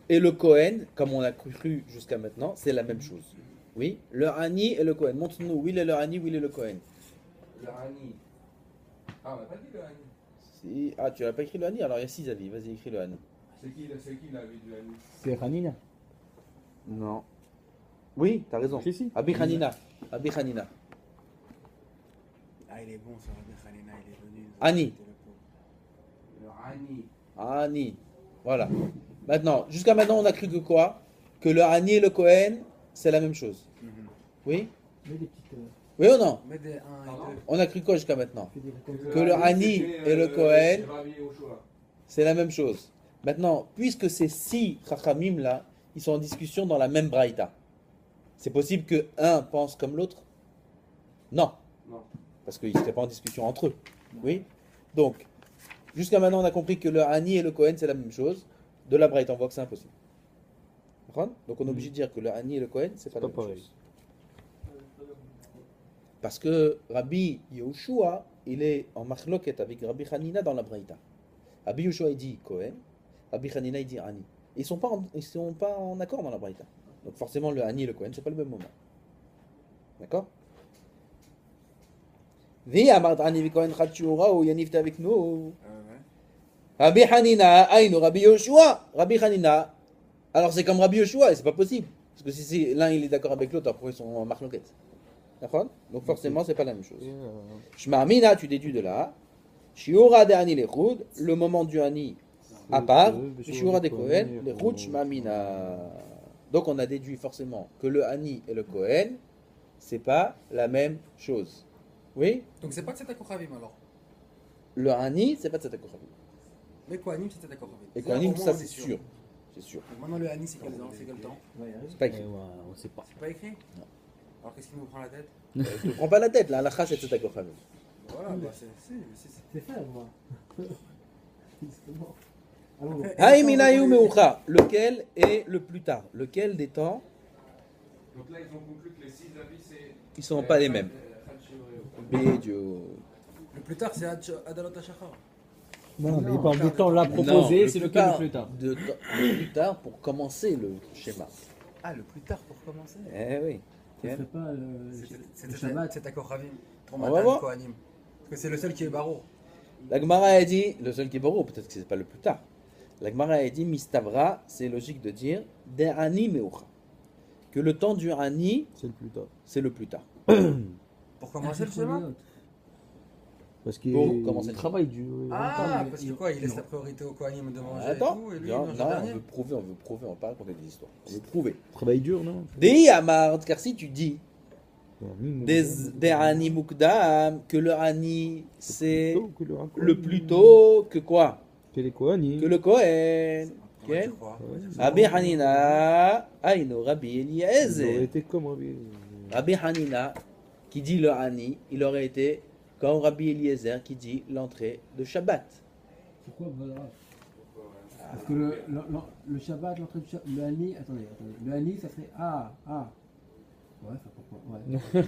et le kohen, comme on a cru jusqu'à maintenant, c'est la même chose. Oui, le ani et le kohen. Montre-nous où il est le ani, où il est le kohen. Le Hani. Ah, on n'a pas dit le Hani. Si... Ah, tu n'as pas écrit le ani, alors il y a 6 avis. Vas-y, écris le ani. C'est qui l'avis du Hani? C'est Hanina. Non. Oui, t'as raison. Si, si. Abi Hanina. Abi Hanina. Ah, il est bon, ça, Rabbi Hanina, il est venu. Ani. Le Hani. Ani. Voilà. Maintenant, jusqu'à maintenant, on a cru que quoi? Que le ani et le kohen, c'est la même chose. Oui? Mets des petites. Oui ou non? Mets des 1 et 2. On a cru quoi jusqu'à maintenant? Fais des Que le Hani et le Kohen, c'est Rabbi Yoshua. c'est la même chose. Maintenant, puisque ces 6 chachamim là, ils sont en discussion dans la même braïta. C'est possible que un pense comme l'autre? Non. Non. Parce qu'ils ne seraient pas en discussion entre eux. Oui. Donc, jusqu'à maintenant, on a compris que le Hani et le Kohen, c'est la même chose. De la braïta, on voit que c'est impossible. D'accord? Donc, on est obligé de dire que le Hani et le Kohen, c'est pas la même pareil. chose. Parce que Rabbi Yehoshua, il est en machloket avec Rabbi Hanina dans la braïta. Rabbi Yehoshua, il dit Kohen. Rabbi Hanina, il dit Hani. Ils sont pas en accord dans la braïta. Donc forcément, le Hani et le Kohen, c'est pas le même moment. D'accord? Vi amart Hani vi Kohen chad shiura ou Yaniv t'es avec nous. Rabbi Hanina, Aïnou, Rabbi Yehoshua. Rabbi Hanina. Alors c'est comme Rabbi Yehoshua, et c'est pas possible. Parce que si l'un il est d'accord avec l'autre, après ils sont en machloket. D'accord? Donc forcément, c'est pas la même chose. Shema Amina, tu déduis de là. Shiura de Hani lechud, le moment du Hani à part. Shiura de Kohen, lechud Shema Amina. Donc on a déduit forcément que le Hani et le Kohen, c'est pas la même chose. Oui? Donc c'est pas Tzedek Kochavim alors. Le Hani, c'est pas Tzedek Kochavim. Mais Kohanim c'est Tzedek Kochavim. Et Kohanim, ça c'est sûr. C'est sûr. Donc maintenant le Hani c'est quel temps? C'est pas écrit. On sait pas. C'est pas écrit? Non. Alors qu'est-ce qui nous prend la tête? Je ne prends pas la tête, là, la c'est Tzedek Kochavim. Voilà, bah c'est. C'est ça, moi. Justement. Alors, Haïminayu Meucha, lequel est le plus tard? Lequel des temps? Donc là, ils ont conclu que les 6 avis, c'est. Ils ne sont pas les mêmes. Bédio. Le plus tard c'est Adalot HaShachar. Non, mais il parle du temps là Non, proposé, le c'est plus lequel tard, le plus tard. Le plus tard pour commencer le schéma. Ah, le plus tard pour commencer. Eh oui. ce serait pas le Shabbat. C'est Kochavim. On va voir. Kohanim. Parce que c'est le seul qui est barreau. La Gemara a dit, le seul qui est barreau, peut-être que c'est pas le plus tard. La Gemara a dit, Mistavra, c'est logique de dire, De'ani Meucha. Que le temps du Ani, C'est le plus tard. c'est le plus tard. Pour commencer le schéma. Parce qu'il Pour commencer le travaille du. Ah, parce que quoi, il laisse la priorité au Kohanim de manger Attends, et tout, et lui il non, mange non, le on dernier. veut prouver, on va pas raconter des histoires. On veut prouver. Travaille dur, non? Dei Amard, car si tu dis, des Ani Mukdam, que le Ani, c'est le plus tôt que quoi? Que les Kohanim. Que le Kohen. Ouais, Quel? je crois. Rabbi Hanina, Aïno Rabbi Ils auraient Eliezer. été comme Rabbi. Rabbi Hanina, qui dit le Hani, il aurait été comme Rabbi Eliezer qui dit l'entrée de Shabbat. Pourquoi voilà. Parce que le Shabbat, l'entrée du Shabbat, le Hani, attendez, le Hani, ça serait Ouais, ça pourquoi ouais.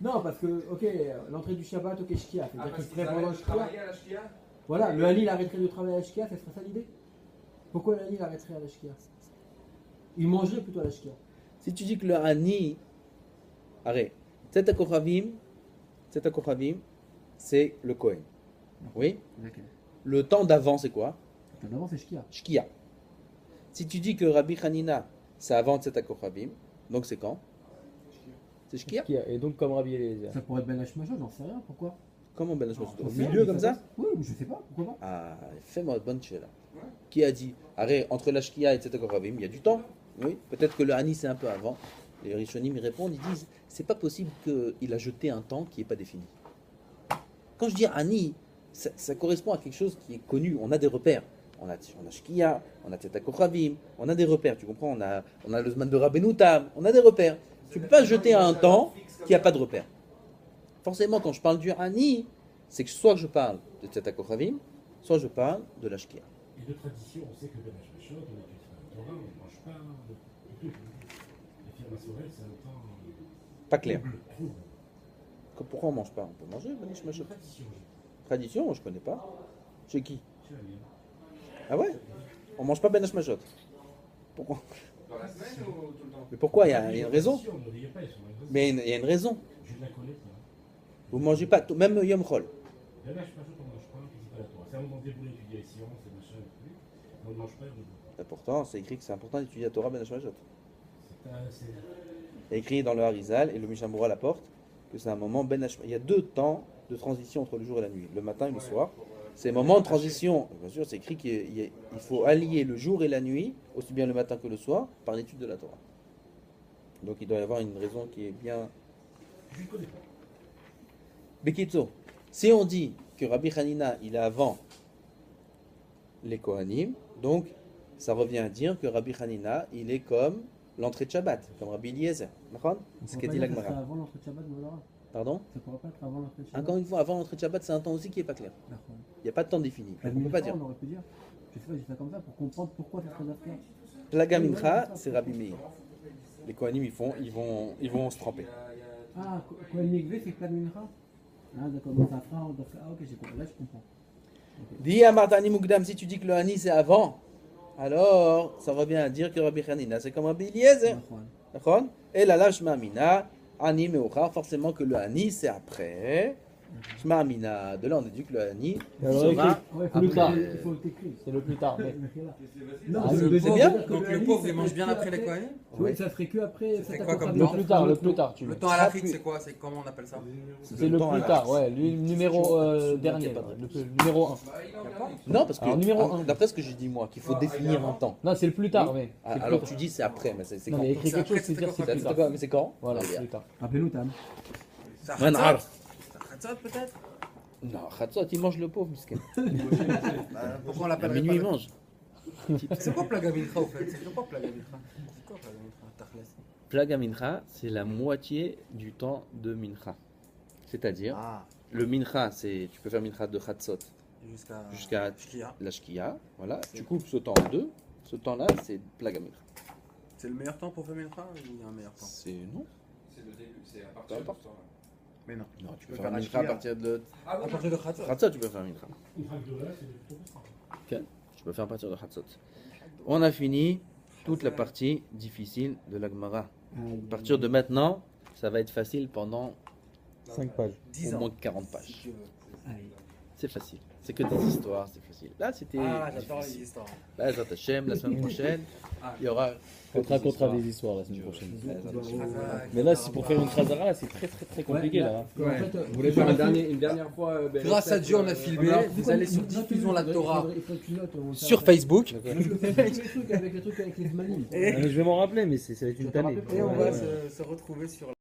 Non, parce que, ok, l'entrée du Shabbat, ok, Shkia, Ah, c'est-à-dire parce qu'il qu'ils ferait pendant arrêtent de Shkia. travailler à la Shkia. Voilà, le Hani, il arrêterait de travailler à la Shkia, ça serait ça l'idée? Pourquoi le Hani, il arrêterait à la Shkia? Il mangerait plutôt à la Shkia. Si tu dis que le Hani, arrête, Tzedek Kochavim, c'est le Kohen. Oui? Le temps d'avant, c'est quoi? D'abord, c'est Shkia. Shkia. Si tu dis que Rabbi Hanina, c'est avant Tzedek Kochavim, donc c'est quand? C'est Shkia? Et donc comme Rabbi Eliezer. Ça pourrait être Ben Hashmashot, j'en sais rien, pourquoi? Comment Ben Hashmashot? Au J'en sais rien, milieu mais comme ça? Oui, je sais pas, pourquoi pas? Ah, fais-moi une bonne là. Qui a dit, arrête, entre la Shkia et Tzedek Kochavim, il y a du temps. Oui, peut-être que le Hani c'est un peu avant. Les Rishonim y répondent, ils disent, c'est pas possible qu'il a jeté un temps qui n'est pas défini. Quand je dis Hani, ça correspond à quelque chose qui est connu, on a des repères. On a Shkia, on a Tzedek Kochavim, on a des repères, tu comprends, on a le Zman de Rabbeinu Tam, on a des repères. Tu ne peux pas jeter un temps qui n'a pas de repère. Forcément, quand je parle du Hani, c'est que soit je parle de Tzedek Kochavim, soit je parle de la Shkia. Et de tradition, on sait que Ben Hashmashot, on étudie la Torah, on ne mange pas de tout. Les firmes Sorel, c'est un temps. Pas clair. Trouble. Pourquoi on ne mange pas? On peut manger, Ben Hashmashot. Tradition. Tradition, je ne connais pas. Chez qui? Tu vas bien. Ah ouais? On ne mange pas Ben Hashmashot. Pourquoi? Dans la semaine ou tout le temps? Mais pourquoi? Il y a une raison. Tradition, ne riez pas, ils sont dans une raison. Mais il y a une raison. Je ne la connais pas. Vous ne mangez pas, même Yom Chol. Ben Hashmashot, on ne mange pas, on ne pas la Torah. C'est un moment débrouillé, étudier les sciences, les machins, et tout. Mais on ne mange pas de Pourtant, c'est écrit que c'est important d'étudier la Torah Ben Hashmashot. c'est Il y a écrit dans le Harizal, et le Mishnah Moura l'apporte, que c'est un moment Ben Hashmashot. Il y a 2 temps de transition entre le jour et la nuit, le matin et le soir. C'est un moment de transition. Bien sûr, c'est écrit qu'il faut allier le jour et la nuit, aussi bien le matin que le soir, par l'étude de la Torah. Donc il doit y avoir une raison qui est bien. Je ne connais pas. Bekitso, si on dit que Rabbi Hanina, il est avant les Kohanim, donc ça revient à dire que Rabbi Hanina, il est comme l'entrée de Shabbat, comme Rabbi Eliezer. D'accord? C'est ce qu'a dit la Ça Gemara. avant l'entrée de Shabbat, Moudara. Pardon? Ça pourrait pas être avant l'entrée de Shabbat. Encore une fois, avant l'entrée de Shabbat, c'est un temps aussi qui n'est pas clair. D'accord. Il n'y a pas de temps défini. La Donc on ne peut pas mincha, dire. on aurait pu dire. Je sais pas, j'ai fait comme ça pour comprendre pourquoi ça serait clair. Plaga Mincha, c'est Rabbi Meir. Les Kohanim, ils vont se tremper. Ah, quand le mikvé, c'est pas de mincha. Ah, d'accord, donc ça fera. Ah, ok, j'ai compris. Là, je comprends. Dis à Martani Mukdam, si tu dis que le Hani c'est avant, alors ça revient à dire que Rabbi Hanina c'est comme Rabbi Eliezer. D'accord? Et la Shma Amina, Hani Meuchar, forcément que le Hani c'est après. Shma Amina, de là on déduit que le Hani Alors, sera Ouais, Plus tard. il faut le t'écrire. C'est le plus tard. Mais... Non, Ah, c'est le le c'est bien. Donc le pauvre, il mange bien après les Kohanim. Oui, ça serait que après. C'est ça quoi t'accorde comme pas Le temps plus tard, le plus tard. Tu Le veux. temps à l'Afrique, c'est quoi? C'est comment on appelle ça? C'est le temps à plus la- tard, ouais. Le numéro dernier, pas de là, le numéro 1. Non, parce que Alors, numéro un. d'après ce que j'ai dit moi, qu'il faut définir un temps. Non, c'est le plus tard, mais. Ah, c'est le alors plus tu tard. dis c'est après, mais c'est Non, quand? mais écrit C'est quelque chose, après, c'est dire c'est c'était plus C'est tard. quoi? Mais c'est quand? Voilà, Regarde. plus tard. Rappelez-nous, Tam. C'est Man Ar. Khatzot peut-être? Non, Khatzot, il mange le pauvre, miskin. Pourquoi on À l'appelle minuit, il mange. C'est quoi Plaga Mincha au fait? C'est quoi Plaga Mincha? C'est quoi Plaga Mincha? Tachles. Plaga Mincha, c'est la moitié du temps de Mincha. C'est-à-dire, Ah, le Mincha, c'est tu peux faire Mincha de Khatzot jusqu'à Shkia. la Shkia. Voilà, tu coupes ce temps en deux. Ce temps-là, c'est Plaga Mincha. C'est le meilleur temps pour faire Mincha ou il y a un meilleur temps? C'est non. C'est le début, c'est à Peu partir de importe. ce temps-là. Mais non. Non, tu peux peux faire faire Mincha à la partir de À partir de Khatzot. Khatzot, tu peux faire Mincha. Une frappe de là, c'est plutôt facile. Tu peux faire à partir de Khatzot. On a fini toute la partie difficile de la Gemara. À partir de maintenant, ça va être facile pendant 5 pages. 10 au ans. moins 40 pages. Si tu veux. C'est facile. C'est que des histoires, c'est facile. Là, c'était. Ah, j'adore les difficile. histoires. Là, Zat Hashem, la semaine prochaine, il y aura. On te racontera histoires. des histoires la semaine prochaine. Khazak, Mais là, c'est pour faire une Khazara, là, c'est très très très compliqué là. Vous voulez faire une dernière fois Grâce à Dieu, on a filmé. Vous allez sur Diffusion la Torah sur Facebook. Facebook. Avec le truc avec les Zmanim. Je vais m'en rappeler, mais ça va être une tannée. Et on va se retrouver sur